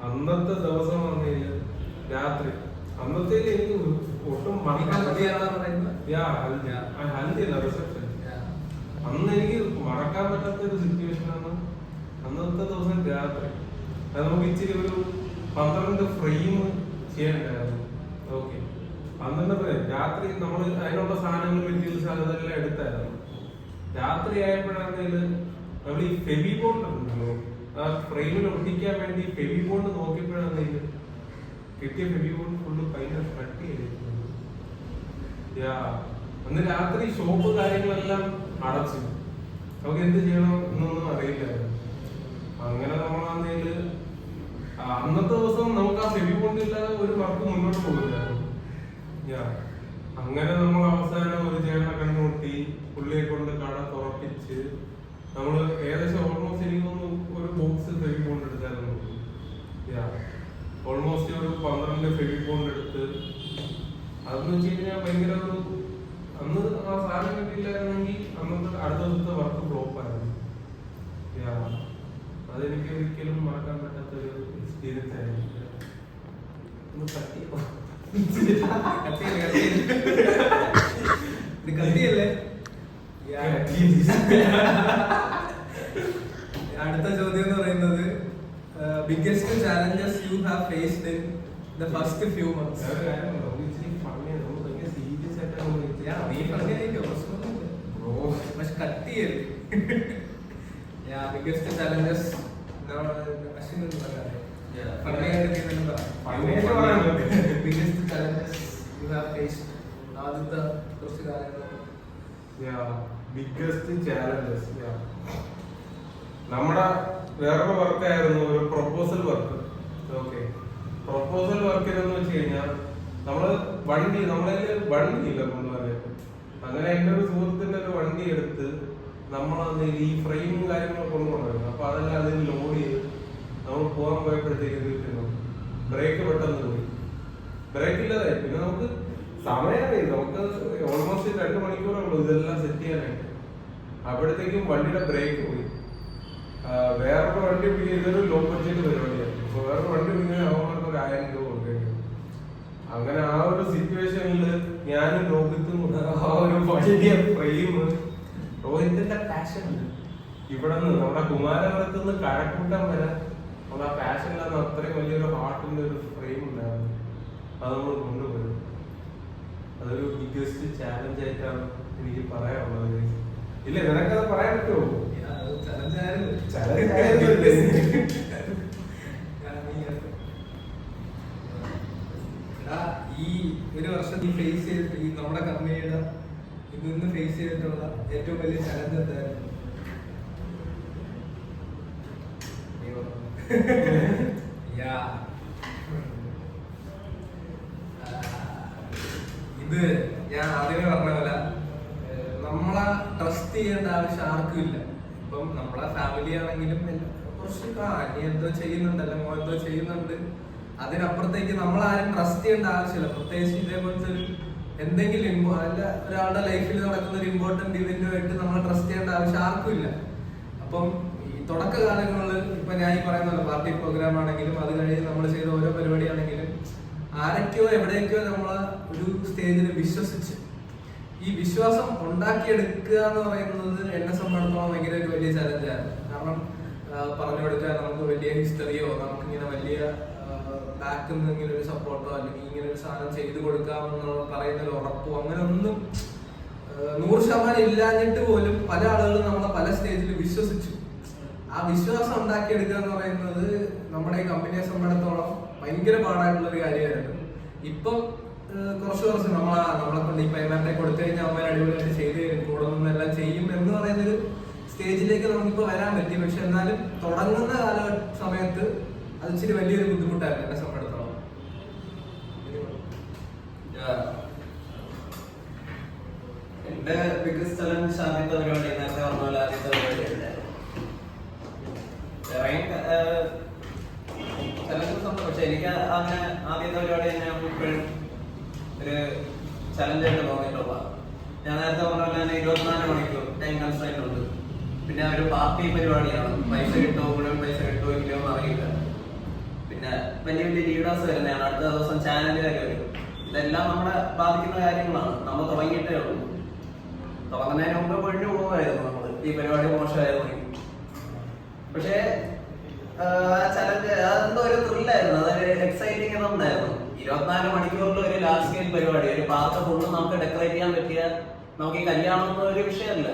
അന്നത്തെ ദിവസം വന്നതിൽ രാത്രി അന്നത്തേക്ക് എനിക്ക് ഒട്ടും ഹൽദി അല്ല റിസപ്ഷൻ. അന്ന് എനിക്ക് മറക്കാൻ പറ്റാത്ത ഒരു സിറ്റുവേഷൻ ആണ് അന്നത്തെ ദിവസം രാത്രി. അത് നമുക്ക് ഇച്ചിരി ഒരു 12 ഫ്രെയിം ചെയ്യാനുണ്ടായിരുന്നു. ഓക്കെ, 12 ഫ്രെയിം രാത്രി നമ്മൾ അതിനുള്ള സാധനങ്ങൾ മെറ്റീരിയൽസ് അതെല്ലാം എടുത്തായിരുന്നു. രാത്രി ആയപ്പോഴാണെങ്കിൽ നമ്മൾ ഈ ഫെവി ബോണ്ട് ഉണ്ടല്ലോ, ആ ഫ്രെയിമിൽ ഒട്ടിക്കാൻ വേണ്ടി ഫെവി ബോണ്ട് നോക്കിയപ്പോഴാണെങ്കിൽ കിട്ടിയ ഫെവി ബോണ്ട് ഫുള്ള് ഭയങ്കര കട്ട് ചെയ്തിട്ടുണ്ട്. അന്ന് രാത്രി ഷോപ്പ് കാര്യങ്ങളെല്ലാം അടച്ചു. നമുക്ക് എന്ത് ചെയ്യണം എന്നൊന്നും അറിയില്ലായിരുന്നു. അങ്ങനെ നമ്മളാണെങ്കിൽ അന്നത്തെ ദിവസം നമുക്ക് ആ ഫെവി ബോണ്ട് ഇല്ലാതെ ഒരു വർക്ക് മുന്നോട്ട് പോകില്ലായിരുന്നു. അങ്ങനെ നമ്മൾ അവസാനം ഒരു ചേട്ടനെ കണ്ടുമുട്ടി, പുള്ളിയെ കൊണ്ട് കട തുറപ്പിച്ച് നമ്മൾ ഏകദേശം ഓൾമോസ്റ്റ് എനിക്കൊന്ന് ഒരു ബോക്സ് ഫെവി ബോണ്ട് എടുത്തായിരുന്നു. ഓൾമോസ്റ്റ് ഒരു 12 ഫെവി ബോണ്ട് എടുത്ത് അതെന്ന് വെച്ച് കഴിഞ്ഞാൽ ഭയങ്കര ഒരു അന്ന് ആ സാധനം കിട്ടിയില്ലായിരുന്നെങ്കിൽ അന്നത്തെ അടുത്ത ദിവസത്തെ വർക്ക് ഫ്ലോപ്പ് ആയിരുന്നു. അതെനിക്ക് ഒരിക്കലും മറക്കാൻ പറ്റാത്ത ഒരു എക്സ്പീരിയൻസ് ആയിരുന്നു. അടുത്ത ചോദ്യം എന്ന് പറയുന്നത് biggest challenges you have faced in the first few months. പക്ഷെ കട്ട് ചെയ്യരുത്. Biggest challenges biggest challenges you have faced ആദ്യത്തെ കുറച്ച് കാര്യങ്ങൾ. ബിഗ്ഗസ്റ്റ് ചാലഞ്ചസ് നമ്മുടെ വേറൊരു വർക്കായിരുന്നു ഒരു പ്രൊപ്പോസൽ വർക്ക്. ഓക്കെ, പ്രൊപ്പോസൽ വർക്കിനെന്ന് വെച്ച് കഴിഞ്ഞാൽ നമ്മള് നമ്മളെ വണ്ടിയില്ല കൊണ്ടുപോകാനായിട്ട്. അങ്ങനെ എൻ്റെ ഒരു സുഹൃത്തിന്റെ ഒരു വണ്ടി എടുത്ത് നമ്മളത് ഈ ഫ്രെയിമും കാര്യങ്ങളൊക്കെ കൊണ്ടുപോകണമായിരുന്നു. അപ്പൊ അതെല്ലാം അതിൽ ലോഡ് ചെയ്ത് നമ്മൾ പോകാൻ പോയപ്പോഴത്തേക്ക് ബ്രേക്ക് പെട്ടെന്ന് പോയി. ബ്രേക്ക് ഇല്ലാതായി. പിന്നെ നമുക്ക് സമയമായി, നമുക്ക് ഓൾമോസ്റ്റ് 2 മണിക്കൂറുള്ളൂ ഇതെല്ലാം സെറ്റ് ചെയ്യാനായിട്ട്. അപ്പോഴത്തേക്കും വണ്ടിയുടെ ബ്രേക്ക് പോയി. വേറൊരു വണ്ടി പിടിക്കുക, ഇതൊരു ലോ ബഡ്ജറ്റ് പരിപാടിയാണ്. അപ്പൊ വേറൊരു വണ്ടി പിടിക്കാൻ അവർക്ക് ഒരു 1000 രൂപ കൊടുക്കേണ്ടി. അങ്ങനെ ആ ഒരു സിറ്റുവേഷനിൽ ഞാനും രോഹിത്തും ആ ഒരു വലിയ ഫ്രെയിം, രോഹിത്തിന്റെ പാഷൻ ഇവിടെ നിന്ന് നമ്മുടെ കുമാരപുരത്ത് നിന്ന് കഴക്കൂട്ടം വരെ നമ്മൾ ആ പാഷനിലാണ് അത്രയും വലിയൊരു ഹാർട്ടിന്റെ ഒരു ഫ്രെയിം ഉണ്ടായിരുന്നു. അത് നമ്മൾ കൊണ്ടുപോയി. അതൊരു ബിഗ്ഗസ്റ്റ് ചാലഞ്ച് ആയിട്ടാണ് എനിക്ക് പറയാനുള്ളത്. ഇല്ല, നിനക്കത് പറയാൻ പറ്റുമോ? ഈ ഒരു വർഷം നീ ഫേസ് ചെയ്തിട്ട് ഈ നമ്മുടെ കമ്പനിയുടെ ഇന്ന് ഫേസ് ചെയ്തിട്ടുള്ള ഏറ്റവും വലിയ ചലഞ്ച് എന്തായിരുന്നു? ഇത് ഞാൻ ആദ്യമേ പറഞ്ഞ പോലെ നമ്മളെ ട്രസ്റ്റ് ചെയ്യേണ്ട ആവശ്യം ആർക്കും ഇല്ല. ഇപ്പം നമ്മളെ ഫാമിലി ആണെങ്കിലും കുറച്ച് നീ എന്തോ ചെയ്യുന്നുണ്ടല്ലോ, മോ എന്തോ ചെയ്യുന്നുണ്ട്, അതിനപ്പുറത്തേക്ക് നമ്മളാരും ട്രസ്റ്റ് ചെയ്യേണ്ട ആവശ്യമില്ല. പ്രത്യേകിച്ച് ഇതേപോലത്തെ ഒരു എന്തെങ്കിലും അല്ല ഒരാളുടെ ലൈഫിൽ നടക്കുന്ന ഒരു ഇമ്പോർട്ടന്റ് ഇവന്റുമായിട്ട് നമ്മൾ ട്രസ്റ്റ് ചെയ്യേണ്ട ആവശ്യം ആർക്കും ഇല്ല. അപ്പം ഈ തുടക്കകാലങ്ങളിൽ ഇപ്പൊ ഞാൻ ഈ പറയുന്ന പാർട്ടി പ്രോഗ്രാം ആണെങ്കിലും അത് കഴിഞ്ഞ് നമ്മൾ ചെയ്ത ഓരോ പരിപാടിയാണെങ്കിലും ആരൊക്കെയോ എവിടെയൊക്കെയോ നമ്മളെ ഒരു സ്റ്റേജിൽ വിശ്വസിച്ച് ഈ വിശ്വാസം ഉണ്ടാക്കിയെടുക്കുക എന്ന് പറയുന്നത് എന്നെ സംബന്ധിച്ചിടത്തോളം ഭയങ്കര ഒരു വലിയ ചലഞ്ചാണ്. കാരണം പറഞ്ഞു കൊടുക്കാൻ നമുക്ക് വലിയ ഹിസ്റ്ററിയോ നമുക്കിങ്ങനെ വലിയ ബാക്കിൽ നിന്ന് ഇങ്ങനെ ഒരു സപ്പോർട്ടോ അല്ലെങ്കിൽ ഇങ്ങനെ ഒരു സാധനം ചെയ്തു കൊടുക്കാമെന്ന് പറയുന്ന ഒരു ഉറപ്പോ അങ്ങനെ ഒന്നും 100% ഇല്ലാഞ്ഞിട്ട് പോലും പല ആളുകളും നമ്മളെ പല സ്റ്റേജിൽ വിശ്വസിച്ചു. ആ വിശ്വാസം ഉണ്ടാക്കിയെടുക്കുക എന്ന് പറയുന്നത് നമ്മുടെ ഈ കമ്പനിയെ സംബന്ധിച്ചിടത്തോളം ഭയങ്കര പാടായിട്ടുള്ള ഒരു കാര്യമായിരുന്നു. ഇപ്പം കുറച്ച് നമ്മളെ കൊണ്ട് ഈ പേയ്മെന്റ് കൊടുത്തു കഴിഞ്ഞാൽ അവന്മാർ അടിപൊളിയായിട്ട് ചെയ്ത് തരും, കൂടെ നിന്നെല്ലാം ചെയ്യും എന്ന് പറയുന്നൊരു സ്റ്റേജിലേക്ക് നമുക്കിപ്പോൾ വരാൻ പറ്റി. പക്ഷെ എന്നാലും തുടങ്ങുന്ന സമയത്ത് അത് ഇച്ചിരി വലിയൊരു ബുദ്ധിമുട്ടായിരുന്നു എന്നെ സംബന്ധിച്ചിടത്തോളം. എന്റെ ബിഗ്ഗസ്റ്റ് ചലഞ്ച് ആദ്യത്തെ പരിപാടി നേരത്തെ പറഞ്ഞ പോലെ ആദ്യത്തെ പരിപാടി ഉണ്ടായിരുന്നു. ചലഞ്ചസ് ഉണ്ട്, പക്ഷെ എനിക്ക് അങ്ങനെ ആദ്യത്തെ പരിപാടി തന്നെയാണ് ഇപ്പോഴും ഒരു ചലഞ്ചായിട്ട് തോന്നിയിട്ടുള്ള. ഞാൻ നേരത്തെ പറഞ്ഞ പോലെ തന്നെ 24 മണിക്കൂർ ടൈം കൺസ്ട്രെയിന്റ് ഉണ്ട്. പിന്നെ ഒരു പാർട്ടി പരിപാടിയാണ്, പൈസ കിട്ടുമോ മുഴുവൻ പൈസ കിട്ടുമോ ഇല്ലയോ എന്ന് അറിയില്ല. പിന്നെ വലിയ വലിയ ലീഡേഴ്സ് വരുന്നതാണ്, അടുത്ത ദിവസം ചാനലുകാർ വരും. ഇതെല്ലാം നമ്മളെ ബാധിക്കുന്ന കാര്യങ്ങളാണ്. നമ്മൾ തുടങ്ങിയിട്ടേ ഉള്ളൂ. തുടങ്ങുന്നതിന് മുമ്പ് പൊഴിഞ്ഞു പോകുമായിരുന്നു നമ്മൾ, ഈ പരിപാടി മോശമായിരുന്നു. പക്ഷേ ആ ചലഞ്ച് അതെന്തോ ഒരു ത്രില്ലായിരുന്നു, അതൊരു എക്സൈറ്റിംഗ് ഉണ്ടായിരുന്നു. 24 മണിക്കൂറിൽ ഒരു ലാർജ് സ്കെയിൽ പരിപാടി, ഒരു പാർക്ക് ഫുള്ള് നമുക്ക് ഡെക്കറേറ്റ് ചെയ്യാൻ പറ്റിയ, നമുക്ക് ഈ കല്യാണം ഒന്നും ഒരു വിഷയമല്ല.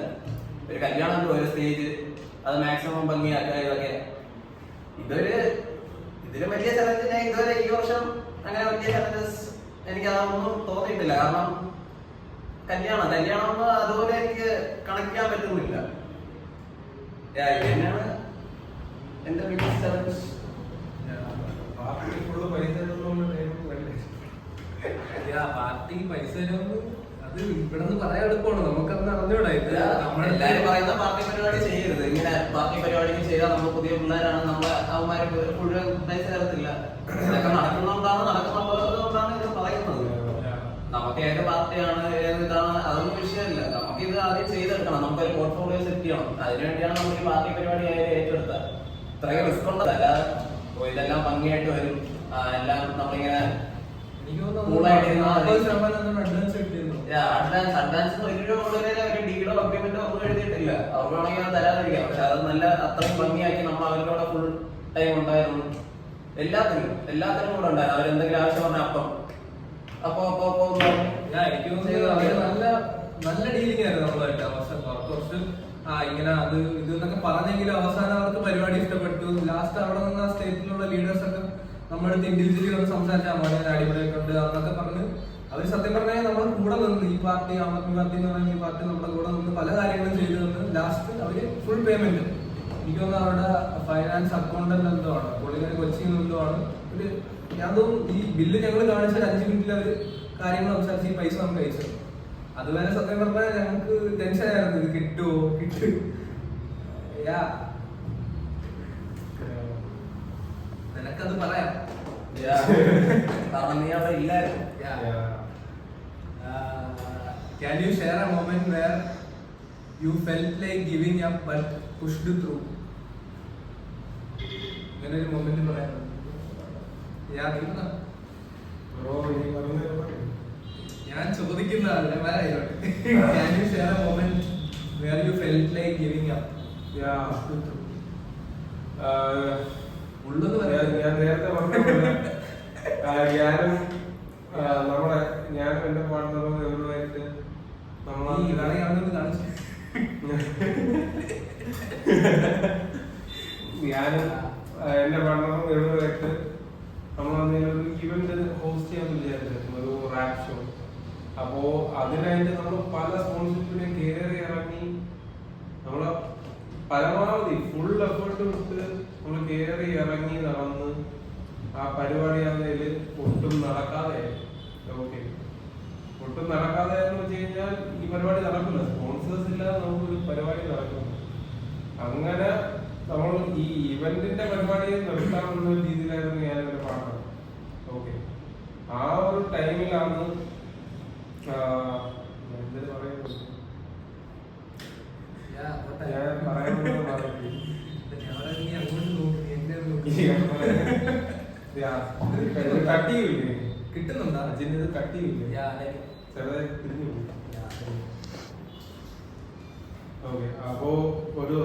ഒരു കല്യാണം ഒരു സ്റ്റേജ് അത് മാക്സിമം ഭംഗിയാക്കുക, ഇതൊക്കെ ഇതില് വലിയ ചലഞ്ച് ഞാൻ ഇതുവരെ ഈ വർഷം അങ്ങനെ വലിയ ചലഞ്ചസ് എനിക്ക് അതൊന്നും തോന്നിയിട്ടില്ല. കാരണം കല്യാണം ഒന്നും അതുപോലെ എനിക്ക് കണക്ട് ചെയ്യാൻ പറ്റുന്നില്ല. ഇത് തന്നെയാണ് എന്റെ ബിഗ്ഗസ്റ്റ് ചലഞ്ച്. പാർട്ടി ഫുള്ള് പൈസ പാർട്ടി പൈസ അത് ഇവിടെ നിന്ന് പറയാൻ എളുപ്പമാണ്, നമുക്കന്ന് അറിഞ്ഞൂടാ. ഇത് എല്ലാരും പറയുന്ന പാർട്ടി പരിപാടി ചെയ്യരുത്, ഇങ്ങനെ പാർട്ടി പരിപാടിക്ക് ചെയ്താൽ നമ്മൾ പുതിയ പിള്ളേരാണ്, നമ്മളെ അവന്മാര് മുഴുവൻ പൈസ തരത്തില്ല. ഇതൊക്കെ നടക്കുന്നുകൊണ്ടാണ് ഇത് പറയുന്നത്. നമുക്ക് ഏത് പാർട്ടിയാണ് ഏത് ഇതാണ് അതൊന്നും വിഷയമല്ല. നമുക്ക് ഇത് ആദ്യം ചെയ്തെടുക്കണം, നമുക്കൊരു പോർട്ട്ഫോളിയോ സെറ്റ് ചെയ്യണം. അതിനുവേണ്ടിയാണ് നമ്മൾ ഈ പാർട്ടി പരിപാടി ഏറ്റെടുത്തത്. ഇത്രയും റിസ്ക് ഉണ്ട്, അല്ലാതെ ഇതെല്ലാം ഭംഗിയായിട്ട് വരും. എല്ലാം നമ്മളിങ്ങനെ അഡ്വാൻസ് ഒരു ഡീഡോ അഗ്രിമെന്റോ ഒന്നും എഴുതിയിട്ടില്ല. അവർക്ക് വേണമെങ്കിൽ അത് തരാതിരിക്കാം. പക്ഷെ അത് നല്ല അത്രയും ഭംഗിയാക്കി നമ്മൾ അവരുടെ ഫുൾ ടൈം ഉണ്ടായിരുന്നു. എല്ലാത്തിനും കൂടെ ഉണ്ടായിരുന്നു. അവരെന്തെങ്കിലും ആവശ്യം പറഞ്ഞ അപ്പൊ എനിക്ക് നല്ല ഡീലിംഗ് ആയിരുന്നു നമ്മളായിട്ട്. അവസാനം കുറച്ച് ഇങ്ങനെ അത് ഇതെന്നൊക്കെ പറഞ്ഞെങ്കിലും അവസാനം അവർക്ക് പരിപാടി ഇഷ്ടപ്പെട്ടു. ലാസ്റ്റ് അവിടെ നിന്ന് ആ സ്റ്റേറ്റിലുള്ള ലീഡേഴ്സ് ഒക്കെ നമ്മളടുത്ത് ഇൻഡിവിജ്വലി വന്ന് സംസാരിച്ചാൽ മതി, അടിപൊളിയൊക്കെ ഉണ്ട് എന്നൊക്കെ പറഞ്ഞ് അവര് സത്യം പറഞ്ഞാൽ നമ്മൾ കൂടെ നിന്ന്, ഈ പാർട്ടി ആം ആദ്മി പാർട്ടി എന്ന് പറയുന്ന ഈ പാർട്ടി നമ്മുടെ കൂടെ നിന്ന് പല കാര്യങ്ങളും ചെയ്തു തന്ന് ലാസ്റ്റ് അവര് ഫുൾ പേയ്മെന്റ്, എനിക്ക് തോന്നുന്നു അവരുടെ ഫൈനാൻസ് അക്കൗണ്ടന്റ് എന്തോ ആണ്, പുള്ളിക്കാരി കൊച്ചിയിൽ എന്തോ ആണ്. ഒരു ഞാൻ തോന്നുന്നു ഈ ബില്ല് ഞങ്ങൾ കാണിച്ച 5 മിനിറ്റിൽ അവര് കാര്യങ്ങൾ സംസാരിച്ച് ഈ പൈസ നമുക്ക് അയച്ചു. അതുവരെ സത്യം പറഞ്ഞാൽ ഞങ്ങൾക്ക് ടെൻഷൻ ആയിരുന്നു, ഇത് കിട്ടും. നിനക്കത് പറയാം, കാരണം നീ അവിടെ ഇല്ലായിരുന്നു. Can you share a moment where you felt like giving up but pushed through? ഇങ്ങനെ ഒരു മൊമെന്റ് പറയാം. ഞാൻ ചോദിക്കുന്നതല്ല, വരായിക്കോട്ടെ. Can you share a moment where you felt like giving up? ഞാൻ നേരത്തെ പറഞ്ഞ ഞാനും എന്റെ പാർട്ണറും എവരുമായിട്ട് ഞാനും എന്റെ പാർട്ണറും എവരുമായിട്ട് നമ്മളൊരു ഇവന്റ് ഹോസ്റ്റ് ചെയ്യാൻ വിചാരിച്ചിരുന്നു, ഒരു റാപ്പ് ഷോ. അപ്പോ അതിനായിട്ട് നമ്മൾ പല സ്പോൺസർഷിപ്പിനെ കയറി ഇറങ്ങി നമ്മള് പരമാവധി ഫുൾ എഫേർട്ട് കൊടുത്ത് നമ്മൾ കയറി ഇറങ്ങി നടന്ന് ആ പരിപാടി ആകുന്നതിൽ ഒട്ടും നടക്കാതെ എന്ന് വെച്ച് കഴിഞ്ഞാൽ ഈ പരിപാടി നടക്കില്ല. സ്പോൺസേഴ്സ് ഇല്ലാതെ നമുക്കൊരു പരിപാടി നടക്കില്ല. അങ്ങനെ നമ്മൾ ഈ ഇവന്റിന്റെ പരിപാടിയെ നിർത്താമെന്ന രീതിയിലായിരുന്നു ഞാൻ എന്റെ പാർട്ണർ. ആ ഒരു ടൈമിലാണ് എന്തിനു പറയുന്നത്, ഞാൻ പറയുന്നത് കട്ടിയില്ലേ, കിട്ടുന്നുണ്ടോ അജിന്? ഇത് കട്ടിയില്ലേ, ചെറുതായി തിരിഞ്ഞു പോയി. അപ്പോ ഒരു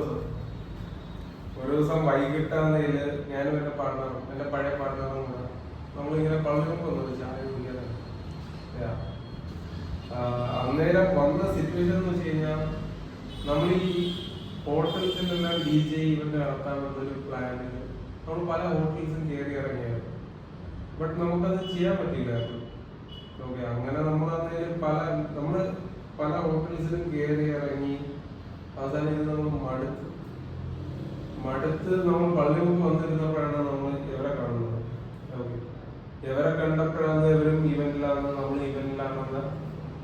ദിവസം വൈകിട്ടാന്നതില് ഞാനും എന്റെ പാർട്ണറും എന്റെ പഴയ പാർട്ണറും കൂടെ നമ്മളിങ്ങനെ പള്ളിമുക്ക് വന്നത് ചായ കുടിക്കാനാണ്. അന്നേരം വന്ന സിറ്റുവേഷൻ എന്ന് വെച്ച് കഴിഞ്ഞാൽ നമ്മൾ ഈ ഹോട്ടൽസിലെല്ലാം DJ ഇവന്റ് നടത്താമെന്നൊരു പ്ലാനിൽ നമ്മൾ പല ഹോട്ടൽസും കയറി ഇറങ്ങിയായിരുന്നു. ബട്ട് നമുക്കത് ചെയ്യാൻ പറ്റില്ലായിരുന്നു. അങ്ങനെ നമ്മൾ പല ഹോട്ടൽസിലും കയറി ഇറങ്ങി അവസാനം ഇത് നമ്മൾ മടുത്ത് നമ്മൾ പള്ളിമുക്ക് വന്നിരുന്നപ്പോഴാണ് നമ്മൾ ഇവരെ കാണുന്നത്. ഇവരെ കണ്ടപ്പോഴാണ് ഇവരും ഇവന്റിലാണ് നമ്മൾ ഇവന്റിലാണെന്ന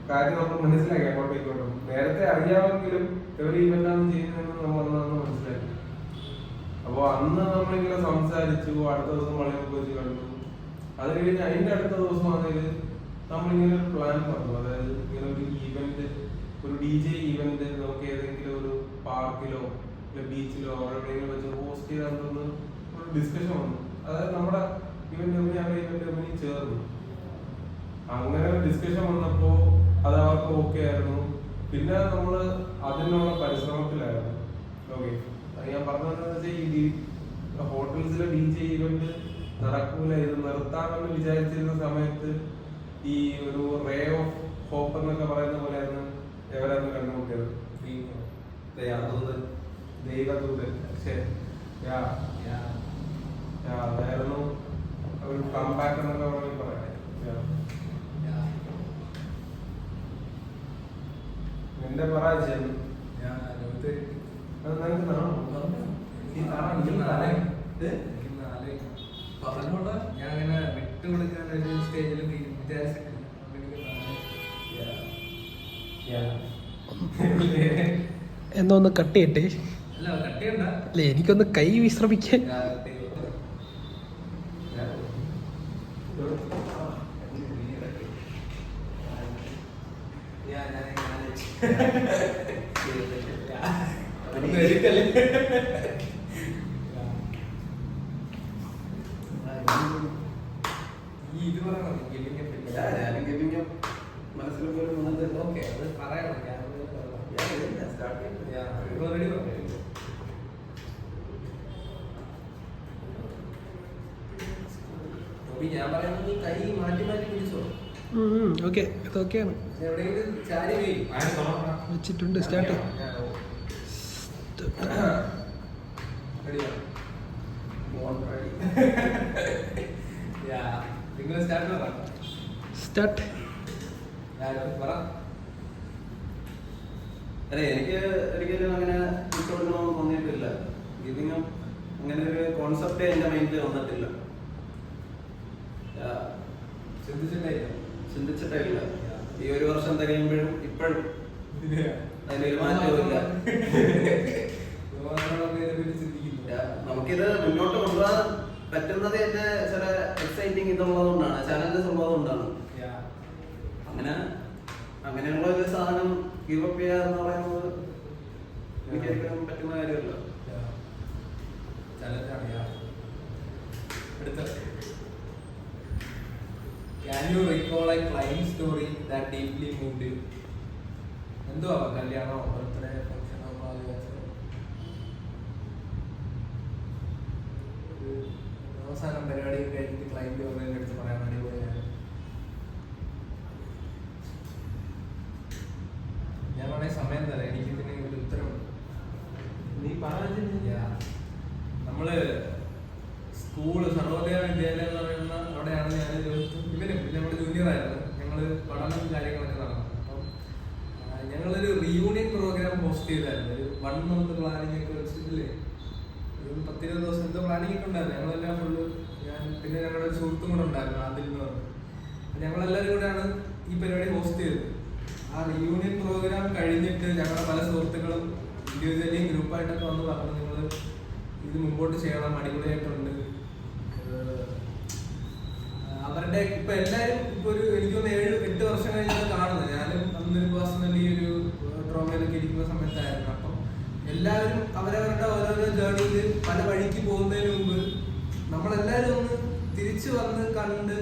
കാര്യം നമ്മൾ മനസ്സിലാക്കി. അങ്ങോട്ടേക്കോട്ടും നേരത്തെ അറിയാമെങ്കിലും ഇവർ ഇവന്റാണ് ചെയ്യുന്നതെന്ന് നമ്മൾ അന്ന് മനസ്സിലാക്കി. അപ്പൊ അന്ന് നമ്മളിങ്ങനെ സംസാരിച്ചു. അടുത്ത ദിവസം പള്ളിമുക്ക് വെച്ച് കണ്ടു. അത് കഴിഞ്ഞ് അതിന്റെ അടുത്ത ദിവസം ആണെങ്കിൽ നമ്മളിങ്ങനെ ഒരു പ്ലാൻ പറഞ്ഞു. അതായത് ഇങ്ങനെ ഒരു ഇവന്റ്, ഒരു DJ ഇവന്റ് നമുക്ക് ഏതെങ്കിലും ഒരു പാർക്കിലോ ബീച്ചിലോ എവിടെയെങ്കിലും വെച്ച് ഹോസ്റ്റ് ചെയ്താൽ ഒരു ഡിസ്കഷൻ വന്നു. അതായത് നമ്മുടെ ഇവന്റ് കമ്പനി ചേർന്നു. അങ്ങനെ ഡിസ്കഷൻ വന്നപ്പോ അത് അവർക്ക് ഓക്കെ ആയിരുന്നു. പിന്നെ നമ്മള് അതിനുള്ള പരിശ്രമത്തിലായിരുന്നു. ഓക്കെ, ഞാൻ പറഞ്ഞതെന്ന് വെച്ചാൽ ഈ ഹോട്ടൽസിലെ DJ ഇവന്റ് നടക്കൂല, ഇത് നിർത്താമെന്ന് വിചാരിച്ചിരുന്ന സമയത്ത് ഈ ഒരു റേ ഓഫ് ഹോപ്പ് എന്നൊക്കെ പറയുന്ന പോലെയായിരുന്നു എവരാന്ന് കണ്ടുമുട്ടിയത്. ദൈവദൂതൻ. അതായിരുന്നു ഒരു കംബാക്ക് എന്നൊക്കെ വേണമെങ്കിൽ പറയാം. എന്റെ പരാജയം പറഞ്ഞോളൂ. ഞാൻ അങ്ങനെ വിട്ടുകൊടുക്കാൻ ഒരു സ്റ്റേജിൽ വിചാരിച്ചിട്ടില്ല. എന്നാ ഒന്ന് കട്ട് ചെയ്യട്ടെ. അല്ല കട്ട് ചെയ്യണ്ട. അല്ലേ, എനിക്കൊന്ന് കൈ വിശ്രമിക്കാൻ. ഇത് പറയണം. മനസ്സിൽ പോലും വന്നത് ഓക്കെ, അത് പറയണം. ഞാൻ പറയുന്നത് കൈ മാറ്റി മാറ്റി പിടിച്ചോ. ഓക്കെ, ഇതൊക്കെയാണ് എവിടെയെങ്കിലും ചാരി വീഴും. വെച്ചിട്ടുണ്ട്. സ്റ്റാർട്ട്. നിങ്ങൾ സ്റ്റാർട്ട് പറ. സ്റ്റാർട്ട്. പറ. അതെ, എനിക്ക് ഒരിക്കലും അങ്ങനെ ഇഷ്ടപ്പെടണമെന്ന് തോന്നിയിട്ടില്ല. ഗിവിംഗ് അങ്ങനെ ഒരു കോൺസെപ്റ്റ് എന്റെ മൈൻഡിൽ വന്നിട്ടില്ല. ചിന്തിച്ചിട്ടില്ല. ഈ ഒരു വർഷം തികയുമ്പോഴും ഇപ്പോഴും അതിലൊരു മാറ്റവുമില്ല. നമുക്കിത് മുന്നോട്ട് കൊണ്ടുപോകാൻ പറ്റുന്നത് എന്റെ ചില എക്സൈറ്റിംഗ് ഇതുള്ളത് കൊണ്ടാണ്, ചാലഞ്ചസ് ഉള്ളത് കൊണ്ടാണ്. അങ്ങനെയുള്ള ഒരു സാധനം ഗിവ് അപ്പ് ചെയ്യുക എന്ന് പറയുന്നത് എനിക്കൊരിക്കലും പറ്റുന്ന കാര്യമല്ല. Can you recall a client story that deeply moved you? എന്തുവാ, കല്യാണോ, ബർത്ത്ഡേ, ഫംഗ്ഷനോ, അവസാനം പരിപാടി കഴിഞ്ഞിട്ട് ക്ലൈന്റ് വന്നതിന്റെ അടുത്ത് പറയാൻ വേണ്ടി പോയാണ്. ഞാൻ വേണേ സമയം തരാം, എനിക്ക് ഇതിന് ഒരു ഉത്തരവുണ്ട്. നീ പറഞ്ഞില്ല. നമ്മള് സ്കൂള് സർവോദയ വിദ്യാലയം എന്ന് പറയുന്ന അവിടെയാണ് ഞാൻ ഇവനും നമ്മുടെ ജൂനിയർ ആയിരുന്നു. ഞങ്ങള് പഠനം കാര്യങ്ങളൊക്കെ നടന്നു. അപ്പം ഞങ്ങളൊരു റീയൂണിയൻ പ്രോഗ്രാം പോസ്റ്റ് ചെയ്തായിരുന്നു. ഒരു 1 month പ്ലാനിങ് ഒക്കെ വെച്ചിട്ടില്ലേ, ഒരു 10-20 ദിവസം എന്തോ പ്ലാനിങ് ഒക്കെ ഉണ്ടായിരുന്നു. ഞങ്ങളെല്ലാം ഫുള്ള്, ഞാൻ പിന്നെ ഞങ്ങളുടെ ഒരു സുഹൃത്തും കൂടെ ഉണ്ടായിരുന്നു, അതിൽ നിന്ന് പറഞ്ഞു. ഞങ്ങളെല്ലാവരും കൂടെയാണ് ഈ പരിപാടി ഹോസ്റ്റ് ചെയ്തത്. ആ റീയൂണിയൻ പ്രോഗ്രാം കഴിഞ്ഞിട്ട് ഞങ്ങളുടെ പല സുഹൃത്തുക്കളും ഇൻഡിവിജ്വലി ഗ്രൂപ്പായിട്ടൊക്കെ വന്ന് പറഞ്ഞു, നിങ്ങൾ ഇത് മുമ്പോട്ട് ചെയ്യണം, അടിപൊളിയായിട്ടുണ്ട്. അവരുടെ ഇപ്പൊ എല്ലാരും ഇപ്പൊ ഒരു എനിക്ക് തോന്നുന്നു 7-8 വർഷം കഴിഞ്ഞാൽ കാണുന്നത്. ഞാനും അന്നൊരു പേഴ്സണലി ഒരു ട്രോമയിലൊക്കെ ഇരിക്കുന്ന സമയത്തായിരുന്നു. അപ്പം എല്ലാവരും അവരവരുടെ ഓരോരോ ജേർണിയിൽ പല വഴിക്ക് പോകുന്നതിന് മുമ്പ് നമ്മളെല്ലാവരും ഒന്ന് തിരിച്ചു വന്ന് കണ്ട്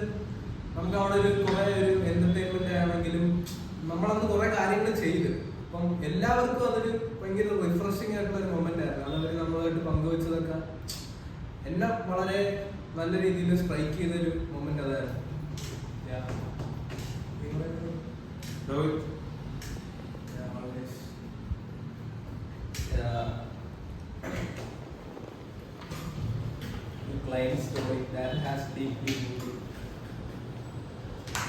നമുക്ക് അവിടെ ഒരു കുറെ ഒരു എന്റർടൈൻമെന്റ് ആണെങ്കിലും നമ്മളന്ന് കുറെ കാര്യങ്ങൾ ചെയ്ത്, അപ്പം എല്ലാവർക്കും അതൊരു ഭയങ്കര റിഫ്രഷിംഗ് ആയിട്ടുള്ള ഒരു മൊമെന്റ് ആയിരുന്നു. അതവർ നമ്മളായിട്ട് പങ്കുവെച്ചതൊക്കെ എന്നെ വളരെ നല്ല രീതിയിൽ സ്ട്രൈക്ക് ചെയ്തൊരു മൊമെന്റ് അതായിരുന്നു. Client story that has deeply moved you.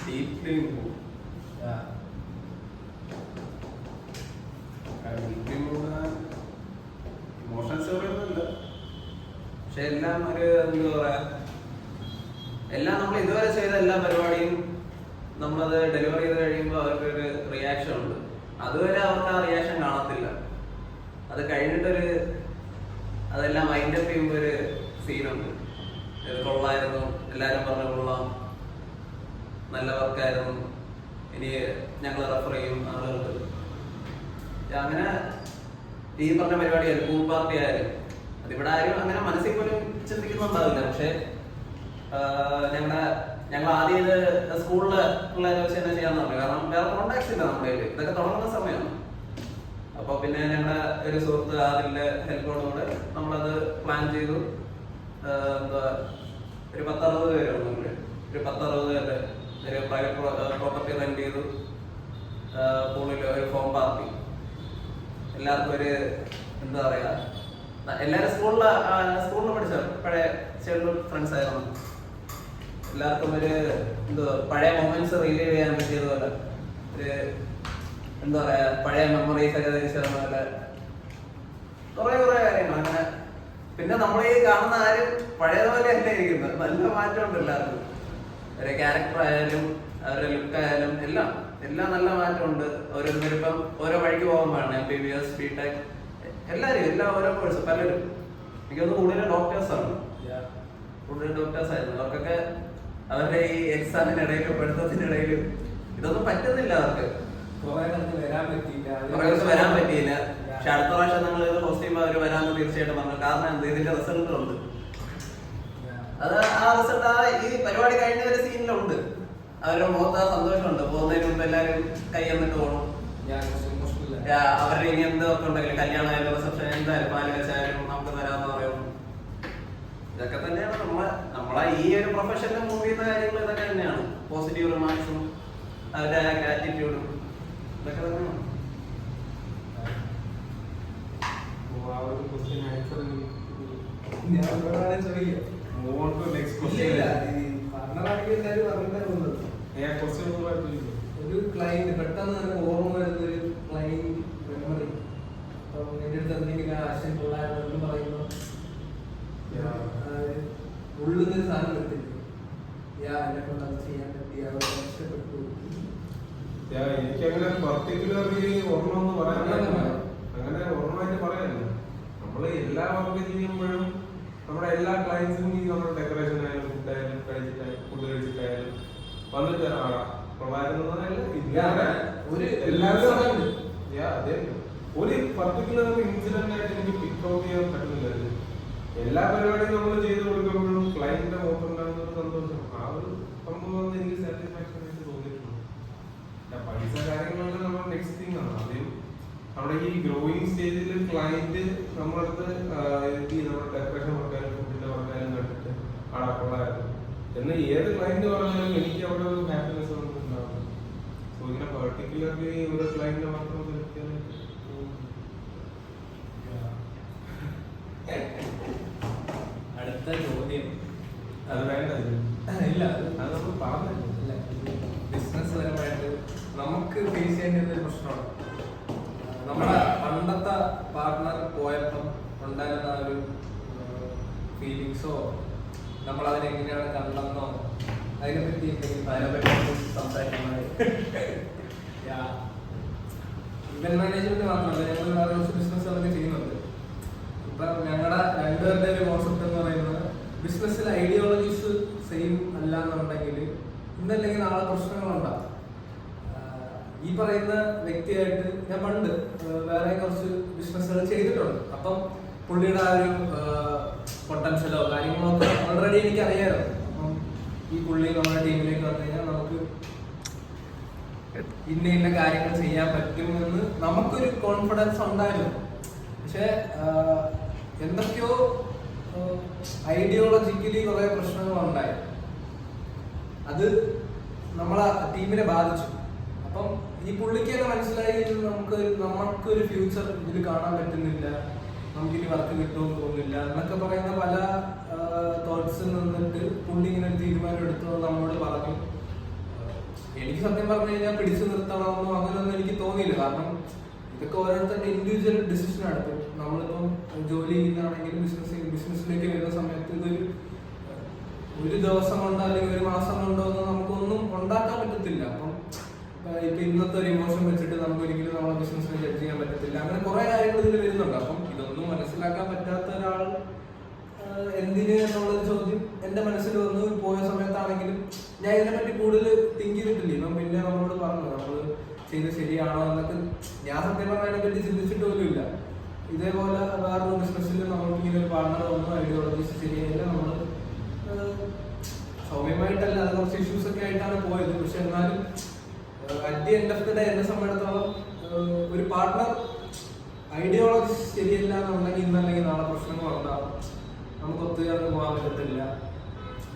Deeply moved. Yeah. Deeply moved. Emotional story ഒന്നുമില്ല, പക്ഷെ എല്ലാം ഒരു എന്താ പറയാ, എല്ലാം നമ്മൾ ഇതുവരെ ചെയ്ത എല്ലാ പരിപാടിയും നമ്മളത് ഡെലിവറി ചെയ്ത് കഴിയുമ്പോൾ അവർക്കൊരു റിയാക്ഷൻ ഉണ്ട്. അതുവരെ അവർക്ക് ആ റിയാക്ഷൻ കാണത്തില്ല. അത് കഴിഞ്ഞിട്ടൊരു അതെല്ലാം മൈൻഡ് അപ്പ് ചെയ്യുമ്പോൾ ഒരു സീനുണ്ട്. ഇത് കൊള്ളായിരുന്നു, എല്ലാവരും പറഞ്ഞു കൊള്ളാം, നല്ല വർക്കായിരുന്നു, ഇനി ഞങ്ങൾ റെഫർ ചെയ്യും ആളുകൾക്ക്. അങ്ങനെ ഈ പറഞ്ഞ പരിപാടിയായാലും പൂൾ പാർട്ടി ആയാലും അതിവിടെ ആരും അങ്ങനെ മനസ്സിൽ പോലും ചിന്തിക്കുന്നുണ്ടാവില്ല. പക്ഷെ ഞങ്ങൾ ആദ്യം ഇത് സ്കൂളില് പിള്ളേരെ വെച്ച് തന്നെ ചെയ്യാൻ തുടങ്ങി. കാരണം വേറെ കോണ്ടാക്ട്സ് ഇല്ല നമ്മുടെ കയ്യിൽ, ഇതൊക്കെ തുടങ്ങുന്ന സമയമാണ്. അപ്പൊ പിന്നെ ഞങ്ങളുടെ ഒരു സുഹൃത്ത് അതിന്റെ ഹെൽപ്പോടുകൂടെ നമ്മളത് പ്ലാൻ ചെയ്തു. എന്താ ഒരു 10-60 പേരാണ്. ഒരു 10-60 പേരുടെ ഒരു പ്രൈവറ്റ് പ്രോപ്പർട്ടി റെന്റ് ചെയ്തു. പൂളിൽ ഒരു ഫോം പാർട്ടി, എല്ലാവർക്കും ഒരു എന്താ പറയാ, എല്ലാവരും സ്കൂളിൽ പഠിച്ച പഴയ ചൈൽഡ്ഹുഡ് ഫ്രണ്ട്സ് ആയിരുന്നു. എല്ലാവർക്കും ഒരു പഴയ മൊമെന്റ്സ് റിലീവ് ചെയ്യാൻ പറ്റിയതുപോലെ ഒരു എന്താ പറയാ, പഴയ മെമ്മറീസ് ഒക്കെ തിരിച്ചതുപോലെ കുറെ കാര്യങ്ങൾ അങ്ങനെ. പിന്നെ നമ്മൾ ഈ കാണുന്ന ആരും പഴയതുപോലെ അല്ല ഇരിക്കുന്നത്, നല്ല മാറ്റമുണ്ട് എല്ലാവർക്കും. ഒരു ക്യാരക്ടർ ആയാലും അവരുടെ ലുക്ക് ആയാലും എല്ലാം നല്ല മാറ്റമുണ്ട്. ഓരോരുത്തരിപ്പം ഓരോ വഴിക്ക് പോകാൻ പാടില്ല. MBBS, BTech എല്ലാം ഓരോ കോഴ്സ്. പലരും എനിക്കൊന്ന് കൂടുതൽ ഡോക്ടേഴ്സാണ്, ആയിരുന്നു. അവർക്കൊക്കെ അവരുടെ ഈ എക്സാമിനിടയിലും പഠിത്തത്തിനിടയിലും ഇതൊന്നും പറ്റുന്നില്ല. അവർക്ക് വരാൻ പറ്റിയില്ല. പക്ഷെ അടുത്ത പ്രാവശ്യം നമ്മൾ ഇത് പോസ്റ്റ് ചെയ്യുമ്പോൾ അവർ വരാമെന്ന് തീർച്ചയായിട്ടും പറഞ്ഞു. കാരണം എന്ത്, ഇതിന്റെ റിസൾട്ടുണ്ട്. അത് ആ റിസൾട്ട് ഈ പരിപാടി കഴിഞ്ഞ ഒരു സീനിലുണ്ട്. അവരുടെ മുഖത്ത് ആ സന്തോഷമുണ്ട്. പോകുന്നതിന് മുമ്പ് എല്ലാവരും കൈ എന്നിട്ട് പോകണം. അവരുടെ ഇനി എന്തൊക്കെ ഉണ്ടെങ്കിലും കല്യാണമായാലും റിസപ്ഷൻ എന്തായാലും പാല് വെച്ചാലും നമുക്ക് തരാമെന്ന് പറയണം. ഇതൊക്കെ തന്നെയാണ് നമ്മളെ ഈ ഒരു പ്രൊഫഷനിൽ മൂവ് ചെയ്യുന്ന കാര്യങ്ങൾ. ഇതൊക്കെ തന്നെയാണ് പോസിറ്റീവ് റിമാർക്സും അവരുടെ ആറ്റിറ്റ്യൂഡും ഇതൊക്കെ തന്നെയാണ്. ഒരു ക്ലൈന്റ് പെട്ടെന്ന് തന്നെ ഓർമ്മ വരുന്ന ഒരു ക്ലൈന്റ് മെമ്മറി. അപ്പം എന്റെ അടുത്ത് എന്തെങ്കിലും ആശയം കൊള്ളാമെന്ന് പറയുമ്പോൾ ഉള്ളുന്നൊരു സാധനം എടുത്തില്ല. എന്നെ കൊണ്ട് അത് ചെയ്യാൻ പറ്റി, അത് കഷ്ടപ്പെട്ടു. എനിക്കങ്ങനെ പർട്ടിക്കുലർലി ഓർമ്മ അങ്ങനെ ഓർമ്മയായിട്ട് പറയാനില്ല. നമ്മള് എല്ലാ വർക്ക് ചെയ്യുമ്പോഴും നമ്മുടെ എല്ലാ ക്ലയൻസിനും നമ്മുടെ ഡെക്കറേഷൻ ആയാലും ഫുഡ് കഴിച്ചിട്ടായാലും വന്നിട്ട് ഒരു പർട്ടിക്കുലർ ഇൻസിഡന്റ് ആയിട്ട് എനിക്ക് പിക്ക് ഔട്ട് ചെയ്യാൻ പറ്റുന്നില്ല. എല്ലാ പരിപാടിയും നമ്മൾ ചെയ്ത് കൊടുക്കുമ്പോഴും ക്ലയന്റിന്റെ മുഖത്തുണ്ടാകുന്ന ഒരു സന്തോഷം, ആ ഒരു സംഭവം എനിക്ക് സാറ്റിസ്ഫാക്ഷൻ ആയിട്ട് തോന്നിയിട്ടുണ്ട്. പൈസ കാര്യങ്ങളൊക്കെ നമ്മൾ നെക്സ്റ്റ് തിങ് ആണ്. ആദ്യം നമ്മുടെ ഈ ഗ്രോയിങ് സ്റ്റേജിൽ ക്ലയന്റ് നമ്മളടുത്ത് നമ്മുടെ ഡെക്കറേഷൻ വർക്കായാലും ഫുഡിന്റെ വർക്കായാലും കണ്ടിട്ട് കൊള്ളായിരുന്നു എന്ന് ഏത് ക്ലയന്റ് പറഞ്ഞാലും എനിക്ക് അവിടെ ഒരു ഹാപ്പിനെസ് ഉണ്ടാവും. സോ ഇങ്ങനെ പെർട്ടിക്കുലർലി ഒരു ക്ലയന്റിനെ മാത്രം സെലക്ട് അടുത്ത ചോദ്യം അത് വേണ്ട. ഇല്ല, അത് നമ്മൾ പറഞ്ഞില്ല. ബിസിനസ് പരമായിട്ട് നമുക്ക് ഫേസ് ചെയ്യേണ്ട ഒരു പ്രശ്നമാണ്. നമ്മുടെ പണ്ടത്തെ പാർട്ട്ണർ പോയപ്പം ഉണ്ടായിരുന്ന ഒരു ഫീലിങ്സോ നമ്മൾ അതിനെങ്ങനെയാണ് കണ്ടെന്നോ അതിനെപ്പറ്റി സംസാരിക്കുന്നത്. ഇവന്റ് മാനേജ്മെന്റ് മാത്രമല്ല, ഞങ്ങൾ വേറെ കുറച്ച് ബിസിനസ്സുകളൊക്കെ ചെയ്യുന്നുണ്ട്. ഇപ്പൊ ഞങ്ങളുടെ രണ്ടുപേരുടെ ഒരു കോൺസെപ്റ്റ് എന്ന് പറയുന്നത്, ബിസിനസ്സിൽ ഐഡിയോളജീസ് സെയിം അല്ല എന്നുണ്ടെങ്കിൽ ഇന്നല്ലെങ്കിൽ നാളെ പ്രശ്നങ്ങളുണ്ടാകും. ഈ പറയുന്ന വ്യക്തിയായിട്ട് ഞാൻ പണ്ട് വേറെ കുറച്ച് ബിസിനസ്സുകൾ ചെയ്തിട്ടുണ്ട്. അപ്പം പുള്ളിയുടെ ആ ഒരു പൊട്ടൻഷ്യലോ കാര്യങ്ങളോ ഒക്കെ ഓൾറെഡി എനിക്ക് അറിയാമായിരുന്നു. അപ്പം ഈ പുള്ളി നമ്മുടെ ടീമിലേക്ക് വന്നു കഴിഞ്ഞാൽ നമുക്ക് ഇന്ന കാര്യങ്ങൾ ചെയ്യാൻ പറ്റുമെന്ന് നമുക്കൊരു കോൺഫിഡൻസ് ഉണ്ടായിരുന്നു. പക്ഷെ എന്തൊക്കെയോ ഐഡിയോളജിക്കലി കുറെ പ്രശ്നങ്ങളുണ്ടായി. അത് നമ്മളെ ടീമിനെ ബാധിച്ചു. അപ്പം ഈ പുള്ളിക്ക് തന്നെ മനസ്സിലായി നമുക്കൊരു ഫ്യൂച്ചർ ഇതിൽ കാണാൻ പറ്റുന്നില്ല, നമുക്കിനി വർക്ക് കിട്ടുമെന്ന് തോന്നുന്നില്ല എന്നൊക്കെ പറയുന്ന പല തോട്ട്സിൽ നിന്നിട്ട് പുള്ളി ഇങ്ങനെ ഒരു തീരുമാനം എടുത്തു നമ്മളോട് പറഞ്ഞു. എനിക്ക് സത്യം പറഞ്ഞു കഴിഞ്ഞാൽ പിടിച്ചു നിർത്തണമെന്നോ അങ്ങനെയൊന്നും എനിക്ക് തോന്നിയില്ല. കാരണം ഇതൊക്കെ ഓരോരുത്തരുടെ ഇൻഡിവിജ്വൽ ഡിസിഷനാണ്. ഇപ്പം നമ്മളിപ്പം ജോലി ചെയ്യുന്നതാണെങ്കിലും ബിസിനസ്സിലേക്ക് വരുന്ന സമയത്ത് ഒരു ദിവസം കൊണ്ടോ അല്ലെങ്കിൽ ഒരു മാസം കൊണ്ടോ ഒന്നും നമുക്കൊന്നും ഉണ്ടാക്കാൻ പറ്റത്തില്ല. അപ്പം ഇപ്പൊ ഇന്നത്തെ ഒരു ഇമോഷൻ വെച്ചിട്ട് നമുക്ക് ഒരിക്കലും നമ്മളെ ബിസിനസ്സിനെ ജഡ്ജ് ചെയ്യാൻ പറ്റത്തില്ല. അങ്ങനെ കുറെ കാര്യങ്ങൾ ഇതിൽ വരുന്നുണ്ട്. അപ്പം ഇതൊന്നും മനസ്സിലാക്കാൻ പറ്റാത്ത ഒരാൾ എന്തിന് എന്നുള്ളൊരു ചോദ്യം എന്റെ മനസ്സിൽ വന്ന് പോയ സമയത്താണെങ്കിലും ഞാൻ ഇതിനെപ്പറ്റി കൂടുതൽ തിങ്ക് ചെയ്തിട്ടില്ല. ഇപ്പം പിന്നെ നമ്മളോട് പറഞ്ഞു നമ്മൾ ചെയ്ത് ശരിയാണോ എന്നൊക്കെ ഞാൻ സത്യം പറഞ്ഞാൽ അതിനെപ്പറ്റി ചിന്തിച്ചിട്ട് പോലുമില്ല. ഇതേപോലെ വേറൊരു ബിസിനസ്സിൽ നമുക്ക് ഇങ്ങനെ ഒരു പാർട്ണർ വന്നു, ഐഡിയോളജീസ് ശരിയായില്ല, നമ്മൾ സൗമ്യമായിട്ടല്ല, അത് കുറച്ച് ഇഷ്യൂസ് ഒക്കെ ആയിട്ടാണ് പോയത്. പക്ഷെ എന്നാലും at the end of the day എന്നെ സംബന്ധിച്ചിടത്തോളം ഒരു പാർട്ട്ണർ ഐഡിയോളജി ശരിയല്ല എന്നുണ്ടെങ്കിൽ ഇന്നല്ലെങ്കിൽ നാളെ പ്രശ്നങ്ങൾ ഉണ്ടാവും, നമുക്ക് ഒത്തുചേർന്ന് പോകാൻ പറ്റത്തില്ല.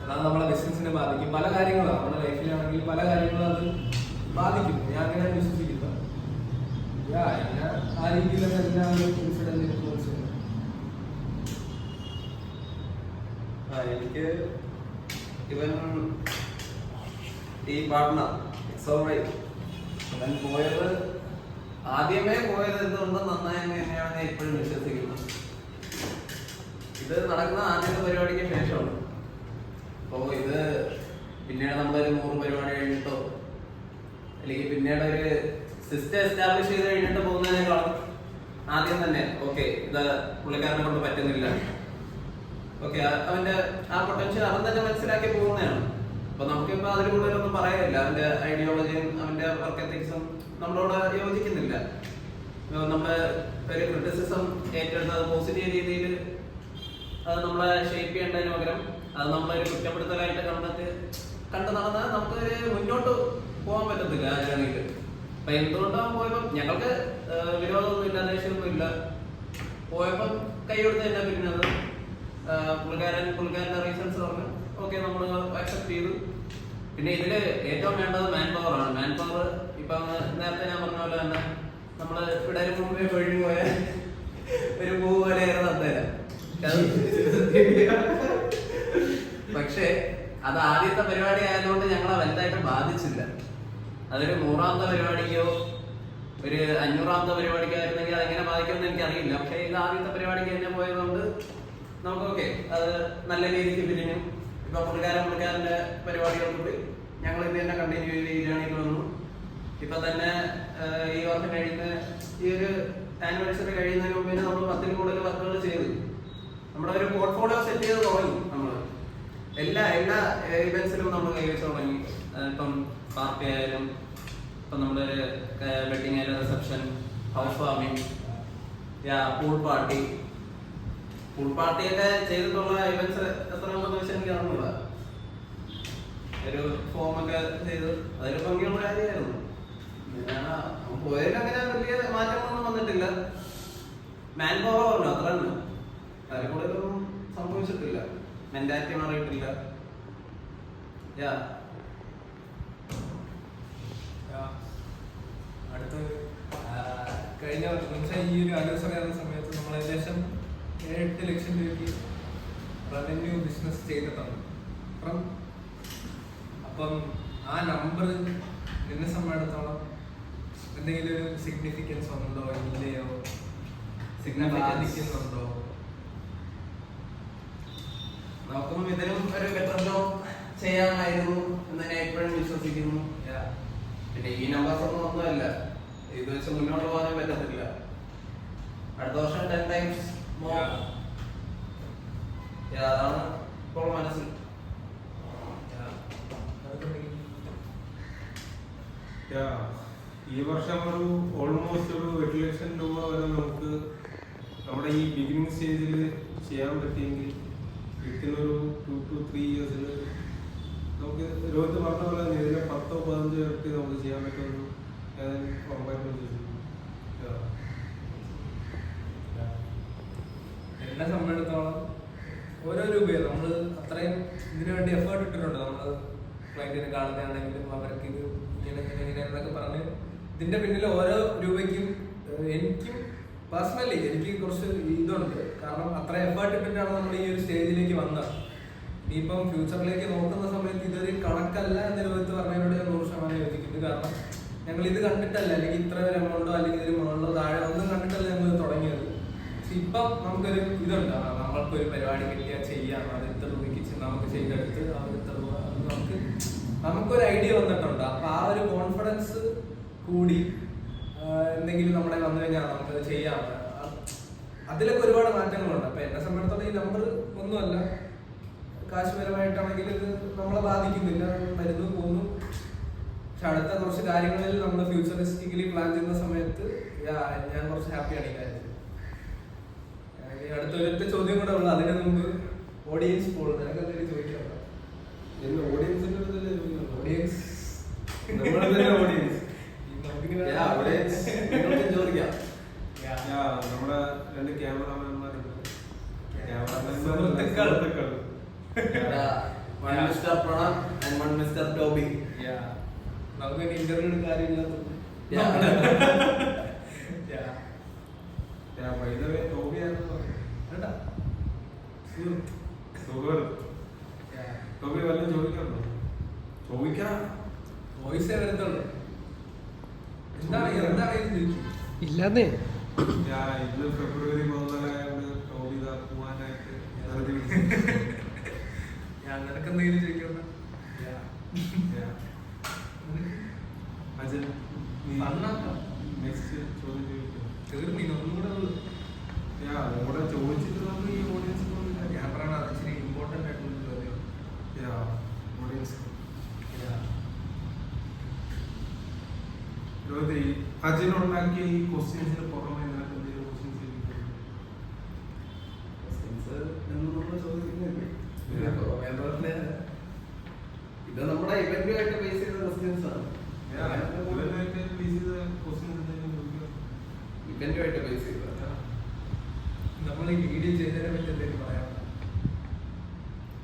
അതാണ് നമ്മളെ ബിസിനസിനെ ബാധിക്കും. പല കാര്യങ്ങളും നമ്മുടെ ലൈഫിലാണെങ്കിൽ പല കാര്യങ്ങളും അത് ബാധിക്കും. ഞാൻ അങ്ങനെ വിശ്വസിക്കുന്നത്. എന്നെ ആ രീതിയിലൊക്കെ എല്ലാം കോൺഫിഡൻസ് ഇൻഫ്ലുവൻസ് ചെയ്യുന്നത്. എനിക്ക് ഇവൻ ഈ പാർട്ട്ണർ ഇവൻ പോയത് ആദ്യമേ പോയത് എന്തുകൊണ്ട് നന്നായെന്ന് തന്നെയാണ് ഞാൻ ഇപ്പോഴും വിശ്വസിക്കുന്നത്. ഇത് നടക്കുന്ന ആദ്യത്തെ പരിപാടിക്ക് ശേഷമാണ്. അപ്പോൾ ഇത് പിന്നീട് നമ്മളൊരു 100 പരിപാടി കഴിഞ്ഞിട്ടോ അല്ലെങ്കിൽ പിന്നീട് ഒരു സിസ്റ്റം എസ്റ്റാബ്ലിഷ് ചെയ്ത് കഴിഞ്ഞിട്ട് പോകുന്നതിനേക്കാളും ആദ്യം തന്നെ ഓക്കെ ഇത് പുള്ളിക്കാരനെ കൊണ്ട് പറ്റുന്നില്ല, ഓക്കെ അവന്റെ ആ പൊട്ടൻഷ്യൽ അവൻ തന്നെ മനസ്സിലാക്കി പോകുന്നതാണ്. അപ്പൊ നമുക്കിപ്പോ അതിൽ കൂടുതലൊന്നും പറയാനില്ല. അവന്റെ ഐഡിയോളജിയും അവന്റെ വർക്ക് എത്തിക്സും നമ്മളോട് യോജിക്കുന്നില്ല. നമ്മള് ഒരു ക്രിറ്റിസിസം ഏറ്റെടുത്ത് പോസിറ്റീവ് രീതിയിൽ അത് നമ്മളെ ഷേപ്പ് ചെയ്യേണ്ടതിന് പകരം അത് നമ്മളൊരു കുറ്റപ്പെടുത്തലായിട്ട് കണ്ടു നടന്നാൽ നമുക്കൊരു മുന്നോട്ട് പോകാൻ പറ്റത്തില്ല ആ ജേണിയിൽ. അപ്പൊ എന്തുകൊണ്ടാണ് പോയപ്പം ഞങ്ങൾക്ക് വിരോധമൊന്നും ഇല്ല, ദേഷ്യമൊന്നും ഇല്ല. പോയപ്പം കൈ കൊടുത്ത് തന്നെ പിന്നെ അത് പുള്ളിക്കാരന്റെ റീസൺസ് പറഞ്ഞു, ഓക്കെ നമ്മൾ അക്സെപ്റ്റ് ചെയ്തു. പിന്നെ ഇതില് ഏറ്റവും വേണ്ടത് മാൻ പവർ ആണ്. മാൻ പവർ ഇപ്പൊ നേരത്തെ ഞാൻ പറഞ്ഞ പോലെ തന്നെ നമ്മള് ഇവിടെ ഒരു മുമ്പേ ഒഴിഞ്ഞു പോയ ഒരു പൂ പോലെ തന്നേരാം. പക്ഷെ അത് ആദ്യത്തെ പരിപാടി ആയതുകൊണ്ട് ഞങ്ങളെ വലുതായിട്ട് ബാധിച്ചില്ല. അതൊരു 100ാമത്തെ പരിപാടിക്കോ ഒരു 500ാമത്തെ പരിപാടിക്കോ ആയിരുന്നെങ്കിൽ അതെങ്ങനെ ബാധിക്കുമെന്ന് എനിക്കറിയില്ല. പക്ഷെ ഇത് ആദ്യത്തെ പരിപാടിക്ക് തന്നെ പോയതുകൊണ്ട് നമുക്ക് ഓക്കെ അത് നല്ല രീതിക്ക് പിരിഞ്ഞു. ഇപ്പൊ പുള്ളിക്കാരന്റെ പരിപാടികൾക്ക് ഞങ്ങൾ ഇത് തന്നെ കണ്ടിന്യൂ ചെയ്ത് ഈ ജേണിയിൽ വന്നു. ഇപ്പൊ തന്നെ ഈ വർഷം കഴിയുന്ന ഈ ഒരു ആനിവേഴ്സറി കഴിയുന്നതിന് മുമ്പേ നമ്മൾ 10ൽ കൂടുതൽ വർക്കുകൾ ചെയ്തു. നമ്മുടെ ഒരു പോർട്ട്ഫോളിയോ സെറ്റ് ചെയ്ത് തുടങ്ങി. നമ്മൾ എല്ലാ ഇവന്റ്സിലും നമ്മൾ കൈവച്ച് തുടങ്ങി. ഇപ്പം പാർട്ടി ആയാലും ഇപ്പം നമ്മുടെ വെഡിങ് ആയാലും റിസപ്ഷൻ, ഹൗസ് വാമിങ്, പൂൾ പാർട്ടിയൊക്കെ ചെയ്തിട്ടുള്ള ഇവന്റ്സ് എത്ര ഉണ്ടെന്ന് വെച്ചാൽ എനിക്ക് അറിഞ്ഞില്ല. ഒരു ഫോമൊക്കെ ചെയ്ത് അതൊരു ഭംഗിയുള്ള കാര്യമായിരുന്നു. പോയതിൽ അങ്ങനെ വലിയ മാറ്റങ്ങളൊന്നും വന്നിട്ടില്ല. മാൻ പവർ പറഞ്ഞു അത്ര തന്നെ, അതിൽ കൂടുതലൊന്നും സംഭവിച്ചിട്ടില്ല. മെന്റാലിറ്റി മാറിയിട്ടില്ല. അടുത്ത കഴിഞ്ഞ വർഷം ഈ ഒരു ആലോചന ആയിരുന്ന സമയത്ത് നമ്മൾ ഏകദേശം 7-8 ലക്ഷം രൂപയ്ക്ക് റവന്യൂ ബിസിനസ് ചെയ്തിട്ടുണ്ട്. അപ്പം ആ നമ്പർ എന്നെ സംബന്ധിച്ചിടത്തോളം എന്തെങ്കിലും ഒരു സിഗ്നിഫിക്കൻസ് ഉണ്ടോ ഇല്ലയോ, സിഗ്നിഫിക്കൻസുണ്ടോ? നമുക്കും ഇതിലും ഒരു ബെറ്റർ ജോബ് ചെയ്യാമായിരുന്നു എന്ന് ഞാൻ എപ്പോഴും വിശ്വസിക്കുന്നു. പിന്നെ ഈ നമ്പേഴ്സ് ഒന്നുമല്ല, ഇത് വെച്ച് മുന്നോട്ട് പോകാനും പറ്റത്തില്ല. അടുത്ത വർഷം 10 times more. അതാണ് ഇപ്പോൾ മനസ്സിൽ. ഈ വർഷം ഒരു ഓൾമോസ്റ്റ് ഒരു 8 ലക്ഷം രൂപ വരെ നമുക്ക് നമ്മുടെ ഈ ബിഗിനിങ് സ്റ്റേജിൽ ചെയ്യാൻ പറ്റിയെങ്കിൽ വിത്തിനൊരു 2 to 3 years നമുക്ക് രോഹിത് പറഞ്ഞ പോലെ ഇതിനെ 10-15 ഇരട്ടി നമുക്ക് ചെയ്യാൻ പറ്റുമെന്ന് ഞാൻ ഉറപ്പായിട്ട് വിശ്വസിക്കുന്നു. എന്നെ സംബന്ധിച്ചിടത്തോളം ഓരോ രൂപയും നമ്മൾ അത്രയും ഇതിനു വേണ്ടി എഫേർട്ട് ഇട്ടിട്ടുണ്ട്. നമ്മൾ ക്ലയന്റിനെ കാണുന്നതാണെങ്കിലും അവർക്ക് ഇത് ഇങ്ങനെ എന്നൊക്കെ പറഞ്ഞ് ഇതിന്റെ പിന്നിൽ ഓരോ രൂപയ്ക്കും എനിക്കും പേഴ്സണലി എനിക്ക് കുറച്ച് ഇതുണ്ട്. കാരണം അത്ര എഫേർട്ട് ഇട്ടിട്ടാണ് നമ്മൾ ഈ ഒരു സ്റ്റേജിലേക്ക് വന്നത്. ഇനിയിപ്പം ഫ്യൂച്ചറിലേക്ക് നോക്കുന്ന സമയത്ത് ഇതൊരു കണക്കല്ല എന്ന് രോഹിത് പറഞ്ഞതിനോട് ഞാൻ 100% യോജിക്കുന്നു. കാരണം ഞങ്ങൾ ഇത് കണ്ടിട്ടല്ല, അല്ലെങ്കിൽ ഇത്ര ഒരു എമൗണ്ടോ അല്ലെങ്കിൽ ഒരു മുകളിലോ താഴെ ഒന്നും കണ്ടിട്ടല്ല ഞങ്ങൾ തുടങ്ങിയത്. പക്ഷെ ഇപ്പം നമുക്കൊരു ഇതുണ്ട്, നമ്മൾക്കൊരു പരിപാടി കിട്ടിയാൽ ചെയ്യാം, അത് ഇത്ര രൂപയ്ക്ക് നമുക്ക് ചെയ്തെടുത്ത് അത് ഇത്ര രൂപ നമുക്കൊരു ഐഡിയ വന്നിട്ടുണ്ട്. അപ്പൊ ആ ഒരു കോൺഫിഡൻസ് കൂടി എന്തെങ്കിലും നമ്മളെ വന്നു കഴിഞ്ഞാൽ നമുക്കത് ചെയ്യാം. അതിലൊക്കെ ഒരുപാട് മാറ്റങ്ങളുണ്ട്. അപ്പൊ എന്നെ സംബന്ധിച്ചിടത്തോളം ഈ നമ്പർ ഒന്നുമല്ല, കാശുപരമായിട്ടാണെങ്കിൽ ഇത് നമ്മളെ ബാധിക്കുന്നില്ല, മരുന്ന് പോകുന്നു. പക്ഷെ അടുത്ത കുറച്ച് കാര്യങ്ങളിൽ നമ്മൾ ഫ്യൂച്ചറിസ്റ്റിക്കലി പ്ലാൻ ചെയ്യുന്ന സമയത്ത് ഞാൻ കുറച്ച് ഹാപ്പിയാണ് ഈ കാര്യത്തിൽ. അടുത്ത ഒരൊറ്റ ചോദ്യം കൂടെ ഉള്ളു, അതിന് മുമ്പ് ഓഡിയൻസ് പോൾ നിനക്ക് എന്തെങ്കിലും ചോദിക്കാം? One Mr. Pranab and one Mr. Toby. Yeah. നമുക്ക് ഇനി interview കാര്യമില്ലാത്ത Yeah. By the way, Toby ആണെന്ന് കേട്ടാ സുഖം. ടോബി വല്ലതും ചോദിക്കണ്ടോ? ചോദിക്കാം. വോയിസേ വരത്തുള്ളൂ. എന്താണ് എന്താണ് ഇത് ചോദിക്കും? ഇല്ലാന്നേ. ഇന്ന് ഫെബ്രുവരി 14 ടോബി പോവാനായിട്ട് ഞാൻ നിനക്കെന്തെങ്കിലും ചോദിക്കണം. അജൻ നെക്സ്റ്റ് ചോദ്യം ചോദിക്കും. തീർന്നില്ല ഒന്നുകൂടെ നമ്മുടെ ചോദിച്ചിട്ട് നമ്മൾ ഈ ഓഡിയൻസ് ഞാൻ പറയണ അത് ഇച്ചിരി ഇമ്പോർട്ടൻ്റ് ആയിട്ടുള്ള ചോദ്യം. ഓഡിയൻസ് അജനുണ്ടാക്കിയ ഈ ക്വസ്റ്റ്യൻസിന് പുറമെ നിനക്ക് എന്തെങ്കിലും ക്വസ്റ്റ്യൻസ് ഇത് നമ്മുടെ ഇവന്റുമായിട്ട് ബേസ് ചെയ്ത ക്വസ്റ്റ്യൻസ് ആണ്. ഇവന്റുമായിട്ട് ബേസ് ചെയ്ത നമ്മൾ ഈ വീഡിയോ ചെയ്തതിനെ പറ്റി എന്തെങ്കിലും പറയാം?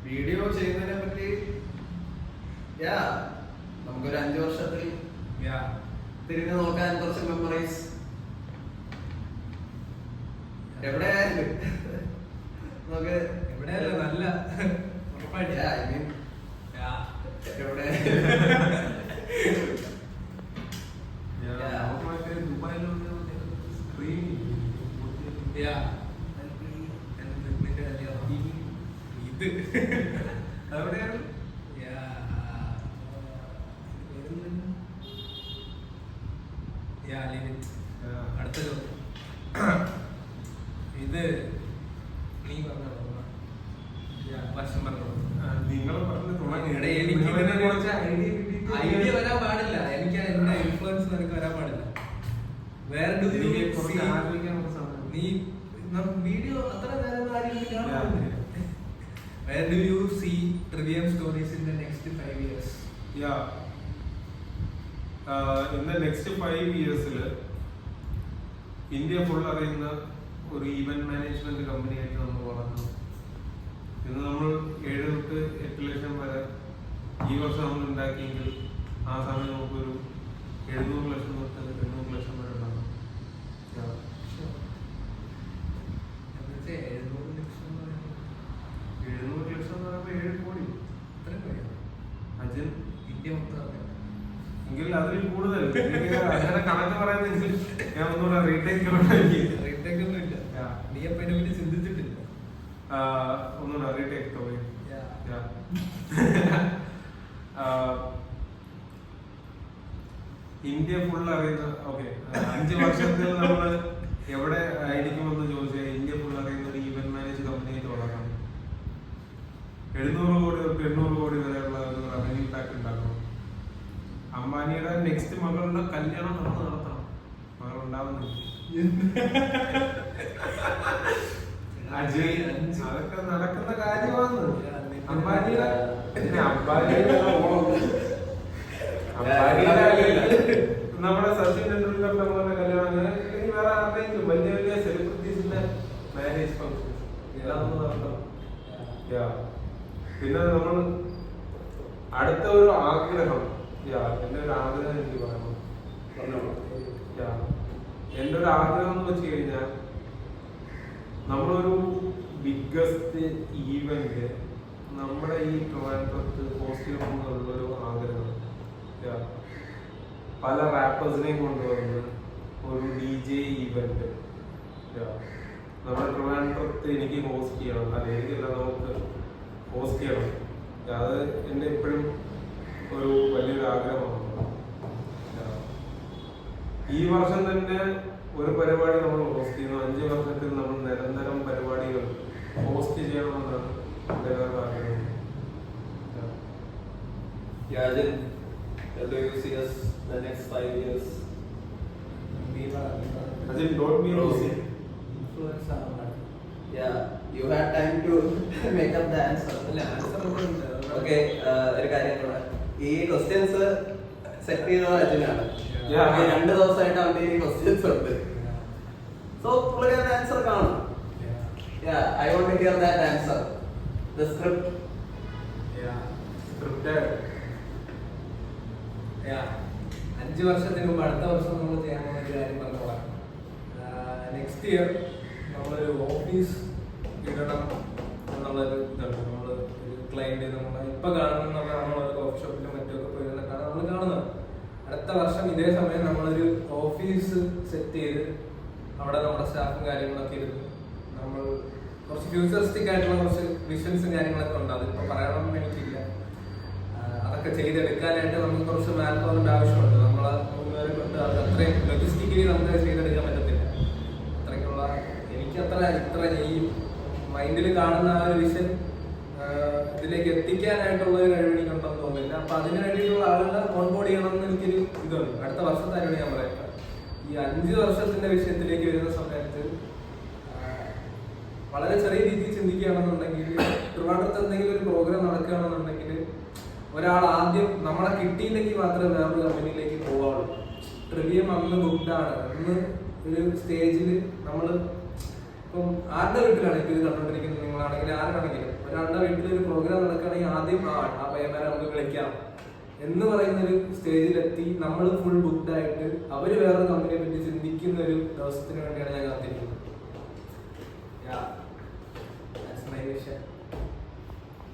വീഡിയോ ചെയ്യുന്നതിനെ പറ്റി നമുക്കൊരു 5 വർഷത്തിൽ തിരിഞ്ഞു നോക്കാൻ കുറച്ച് മെമ്മറീസ് എവിടെയായാലും നമുക്ക് എവിടെയല്ല നല്ല ഉറപ്പായിട്ട് എവിടെ ഇത് അവിടെയാണ് അടുത്ത ചോദ്യം. ഇത് നീ പറഞ്ഞോ വർഷം പറഞ്ഞോ. നിങ്ങൾ പറഞ്ഞു തുടങ്ങി. ഐഡിയ വരാൻ പാടില്ല. എനിക്ക് എന്റെ ഇൻഫ്ലുവൻസ് നിനക്ക് വരാൻ പാടില്ല. വേറെ നീ വീഡിയോ അത്ര നേരം കാര്യം. Where do you see Trivium Stories in the next 5 years? In the next 5 years, India full അറിയുന്ന ഒരു ഈവന്റ് മാനേജ്മെന്റ് കമ്പനി ആയിട്ട് നമ്മൾ വളർന്നു. ഇന്ന് നമ്മൾ 7 തൊട്ട് 8 ലക്ഷം വരെ ഈ വർഷം നമ്മൾ ഉണ്ടാക്കിയെങ്കിൽ ആ സമയം നമുക്കൊരു 700 ലക്ഷം തൊട്ട് 800 ലക്ഷം വരെ ഉണ്ടാകും. 700 ലക്ഷം എന്ന് പറയുമ്പോൾ 7 കോടി. അജൻ ഇന്ത്യ മൊത്തം എങ്കിൽ അതിൽ കൂടുതൽ അങ്ങനെ കണക്ക് പറയുന്നെങ്കിൽ ഞാൻ ഒന്നുകൂടെ റീടേക്ക് ഒന്നും ഇല്ല. നീ അപ്പൊ അതിനെ പറ്റി ചിന്തിച്ചിട്ടില്ല. ഒന്നുകൂടെ റീടേക്ക് തോന്നി. ഇന്ത്യ ഫുൾ അറിയുന്ന 5 വർഷത്തിൽ നമ്മൾ എവിടെ ആയിരിക്കുമെന്ന് ചോദിച്ചാൽ ഇന്ത്യ ഫുൾ അറിയുന്ന ഒരു ഈവന്റ് മാനേജ് കമ്പനിയായിട്ട് വളരണം. 700 കോടി തൊട്ട് 800 കോടി വരെയുള്ള ഒരു റവന്യൂ പാക്ക് ഉണ്ടാക്കണം. അംബാനിയുടെ നെക്സ്റ്റ് മകളുടെ കല്യാണം നടത്തണം. മകൾ ഉണ്ടാവുന്നില്ല. അതൊക്കെ നടക്കുന്ന കാര്യമാണ്. അംബാനിയുടെ നമ്മുടെ സച്ചിൻ ടെണ്ടുൽക്കറിന്റെ പോലെ കല്യാണം ഇനി വേറെ ആരുടെയും വലിയ വലിയ സെലിബ്രിറ്റീസിന്റെ മാരേജ് ഫംഗ്ഷൻസ് എല്ലാം ഒന്ന് നടത്തണം. പിന്നെ നമ്മൾ അടുത്ത ഒരു ആഗ്രഹം, എന്റെ ഒരു ആഗ്രഹം എനിക്ക് പറയണം. എന്റെ ഒരു ആഗ്രഹം എന്ന് വെച്ച് കഴിഞ്ഞാൽ നമ്മളൊരു ബിഗ്ഗസ്റ്റ് ഈവന്റ് നമ്മുടെ ഈ ട്രിവാൻഡ്രത്ത് ഹോസ്റ്റ് ചെയ്യണമെന്നുള്ളൊരു ആഗ്രഹം. പല റാപ്പേഴ്സിനെയും കൊണ്ടുവന്ന് ഒരു DJ ഈവന്റ് നമ്മുടെ ട്രിവാൻഡ്രത്ത് എനിക്ക് ഹോസ്റ്റ് ചെയ്യണം. അല്ലെങ്കിൽ നമുക്ക് ഹോസ്റ്റ് ചെയ്യണം. അത് എൻ്റെ എപ്പോഴും ഒരു വലിയൊരു ആഗ്രഹമാണ്. ഈ വർഷം തന്നെ ഒരു പരിപാടി നമ്മൾ ഹോസ്റ്റ് ചെയ്യുന്നു. 5 വർഷത്തിൽ നമ്മൾ നിരന്തരം പരിപാടികൾ ഹോസ്റ്റ് ചെയ്യണമെന്നാണ് എൻ്റെ വേറെ ആഗ്രഹം. Do you see us the next 5 years? As in, don't be rosy. Influence ആണ്. You had time to make up the answer. Okay, ഒരു കാര്യം കൂടെ. ഈ ക്വസ്റ്റ്യൻസ് സെറ്റ് ചെയ്തത് അജിനാണ്. 2 ദിവസമായിട്ട് അവന്റെ ഈ ക്വസ്റ്റ്യൻസ് ഉണ്ട്. So പുള്ളിക്കാരന്റെ ആൻസർ കാണും. I want to hear that answer. The script. 5 വർഷത്തിന് മുമ്പ് അടുത്ത വർഷം നമ്മൾ ചെയ്യാൻ പോകുന്ന ഒരു കാര്യം പറഞ്ഞോളാം. നെക്സ്റ്റ് ഇയർ നമ്മളൊരു ഓഫീസ് ഇടണം എന്നുള്ളൊരു ഇതുണ്ട്. നമ്മൾ ഒരു ക്ലയന്റ് നമ്മൾ ഇപ്പൊ കാണുന്ന നമ്മളൊരു കോഫി ഷോപ്പിലും മറ്റൊക്കെ പോയി നിന്നിട്ടാണ് നമ്മൾ കാണുന്നത്. അടുത്ത വർഷം ഇതേ സമയം നമ്മളൊരു ഓഫീസ് സെറ്റ് ചെയ്ത് അവിടെ നമ്മുടെ സ്റ്റാഫും കാര്യങ്ങളൊക്കെ ഇരുന്ന് നമ്മൾ കുറച്ച് ഫ്യൂച്ചറിസ്റ്റിക് ആയിട്ടുള്ള കുറച്ച് വിഷൻസും കാര്യങ്ങളൊക്കെ ഉണ്ട്. അതിപ്പോ പറയണമെന്ന് എനിക്കില്ല. അതൊക്കെ ചെയ്തെടുക്കാനായിട്ട് നമുക്ക് കുറച്ച് മാൻ പവറിന്റെ ആവശ്യമുണ്ട്. നമ്മളെ മൂന്നുപേരെ കൊണ്ട് അത് അത്രയും ലോജിസ്റ്റിക്കലി നമുക്ക് ചെയ്തെടുക്കാൻ പറ്റത്തില്ല. അത്രയ്ക്കുള്ള എനിക്ക് ഇത്ര ഈ മൈൻഡിൽ കാണുന്ന ആ ഒരു വിഷൻ ഇതിലേക്ക് എത്തിക്കാനായിട്ടുള്ള ഒരു കഴിവ് എനിക്കുണ്ടെന്ന് തോന്നുന്നില്ല. അപ്പൊ അതിന് വേണ്ടിയിട്ടുള്ള ആളുകളെ ഓൺബോർഡ് ചെയ്യണമെന്ന് എനിക്കൊരു ഇതുണ്ട്. അടുത്ത വർഷത്തായിരുന്നു ഞാൻ പറയുന്നത്. ഈ 5 വർഷത്തിന്റെ വിഷയത്തിലേക്ക് വരുന്ന സമയത്ത് വളരെ ചെറിയ രീതിയിൽ ചിന്തിക്കുകയാണെന്നുണ്ടെങ്കിൽ, ട്രിവാൻഡ്രത്ത് എന്തെങ്കിലും ഒരു പ്രോഗ്രാം നടക്കുകയാണെന്നുണ്ടെങ്കിൽ ഒരാൾ ആദ്യം നമ്മളെ കിട്ടിയില്ലെങ്കിൽ മാത്രമേ വേറൊരു കമ്പനിയിലേക്ക് പോകാവുള്ളൂ. ട്രിവിയം അന്ന് ബുക്ക്ഡാണ്. അന്ന് ഒരു സ്റ്റേജിൽ നമ്മൾ ഇപ്പം ആരുടെ വീട്ടിലാണ് ഇപ്പോൾ ഇത് കണ്ടുകൊണ്ടിരിക്കുന്നത്, നിങ്ങളാണെങ്കിൽ ആരാണെങ്കിലും ഒരാളുടെ വീട്ടിൽ ഒരു പ്രോഗ്രാം നടക്കുകയാണെങ്കിൽ ആദ്യം ആ പയ്യന്മാരെ നമുക്ക് കളിക്കാം എന്ന് പറയുന്നൊരു സ്റ്റേജിലെത്തി നമ്മൾ ഫുൾ ബുക്ക്ഡ് ആയിട്ട് അവർ വേറൊരു കമ്പനിയെ പറ്റി ചിന്തിക്കുന്ന ഒരു ദിവസത്തിന് വേണ്ടിയാണ് ഞാൻ കാത്തിരിക്കുന്നത്.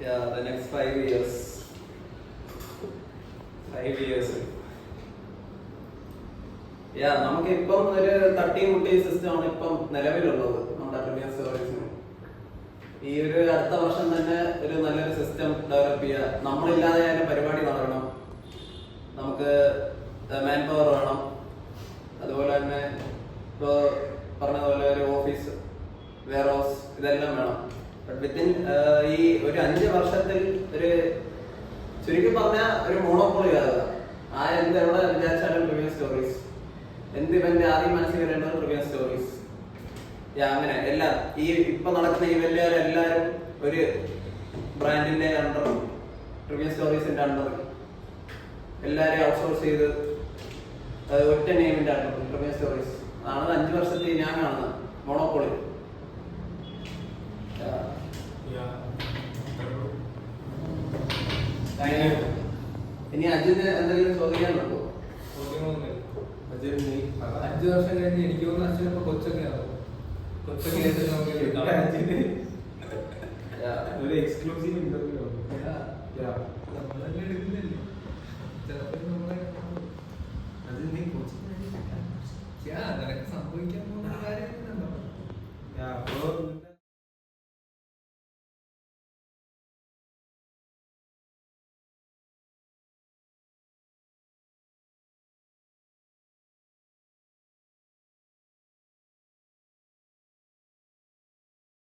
Yeah, the next 5 years. 5 years. Yeah, നമുക്ക് ഇപ്പം ഒരു തട്ടിമുട്ടി സിസ്റ്റമാണ് ഇപ്പം നിലവിലുള്ളത് നമ്മുടെ പ്രീമിയർ സ്റ്റോറീസിന്. ഈ ഒരു അടുത്ത വർഷം തന്നെ ഒരു നല്ലൊരു സിസ്റ്റം ഡെവലപ്പ് ചെയ്യുക. നമ്മളില്ലാതെ അതിന്റെ പരിപാടി നടക്കണം. നമുക്ക് മാൻ പവർ വേണം. അതുപോലെ തന്നെ ഇപ്പോൾ പറഞ്ഞതുപോലെ ഒരു ഓഫീസ്, വെയർ ഹൗസ്, ഇതെല്ലാം വേണം. ബട്ട് വിത്തിൻ ഈ ഒരു 5 വർഷത്തിൽ ഒരു ചുരുക്കി പറഞ്ഞാൽ ഒരു മോണോപോളി ആകുക. എന്ത് എവിടെ വിചാരിച്ചാലും പ്രീമിയർ സ്റ്റോറീസ്, എന്ത് ഇവന്റ് ആദ്യം മനസ്സിൽ വരേണ്ടത് പ്രീമിയർ സ്റ്റോറീസ്. അങ്ങനെ എല്ലാം ഈ ഇപ്പൊ നടക്കുന്ന ഇവന്റുകാരെല്ലാരും ഒരു ബ്രാൻഡിന്റെ അണ്ടർ, പ്രീമിയർ സ്റ്റോറീസിന്റെ അണ്ടർ എല്ലാരെയും ഔട്ട്സോഴ്സ് ചെയ്ത് ഒറ്റ നെയിമിന്റെ അണ്ടർ പ്രീമിയർ സ്റ്റോറീസ്. അതാണ് 5 വർഷത്തിൽ ഞാൻ കാണുന്നത് മോണോപോളി. ഇനി അജിന് എന്തെങ്കിലും ചോദിക്കാനുണ്ടോ? 5 വർഷം കഴിഞ്ഞ് എനിക്ക് തോന്നുന്നു അച്ഛനിപ്പോ കൊച്ചൊക്കെ ആവും. കൊച്ചൊക്കെ ആയിട്ട് നമുക്ക് ഒരു എക്സ്ക്ലൂസീവ് ഇന്റർവ്യൂ.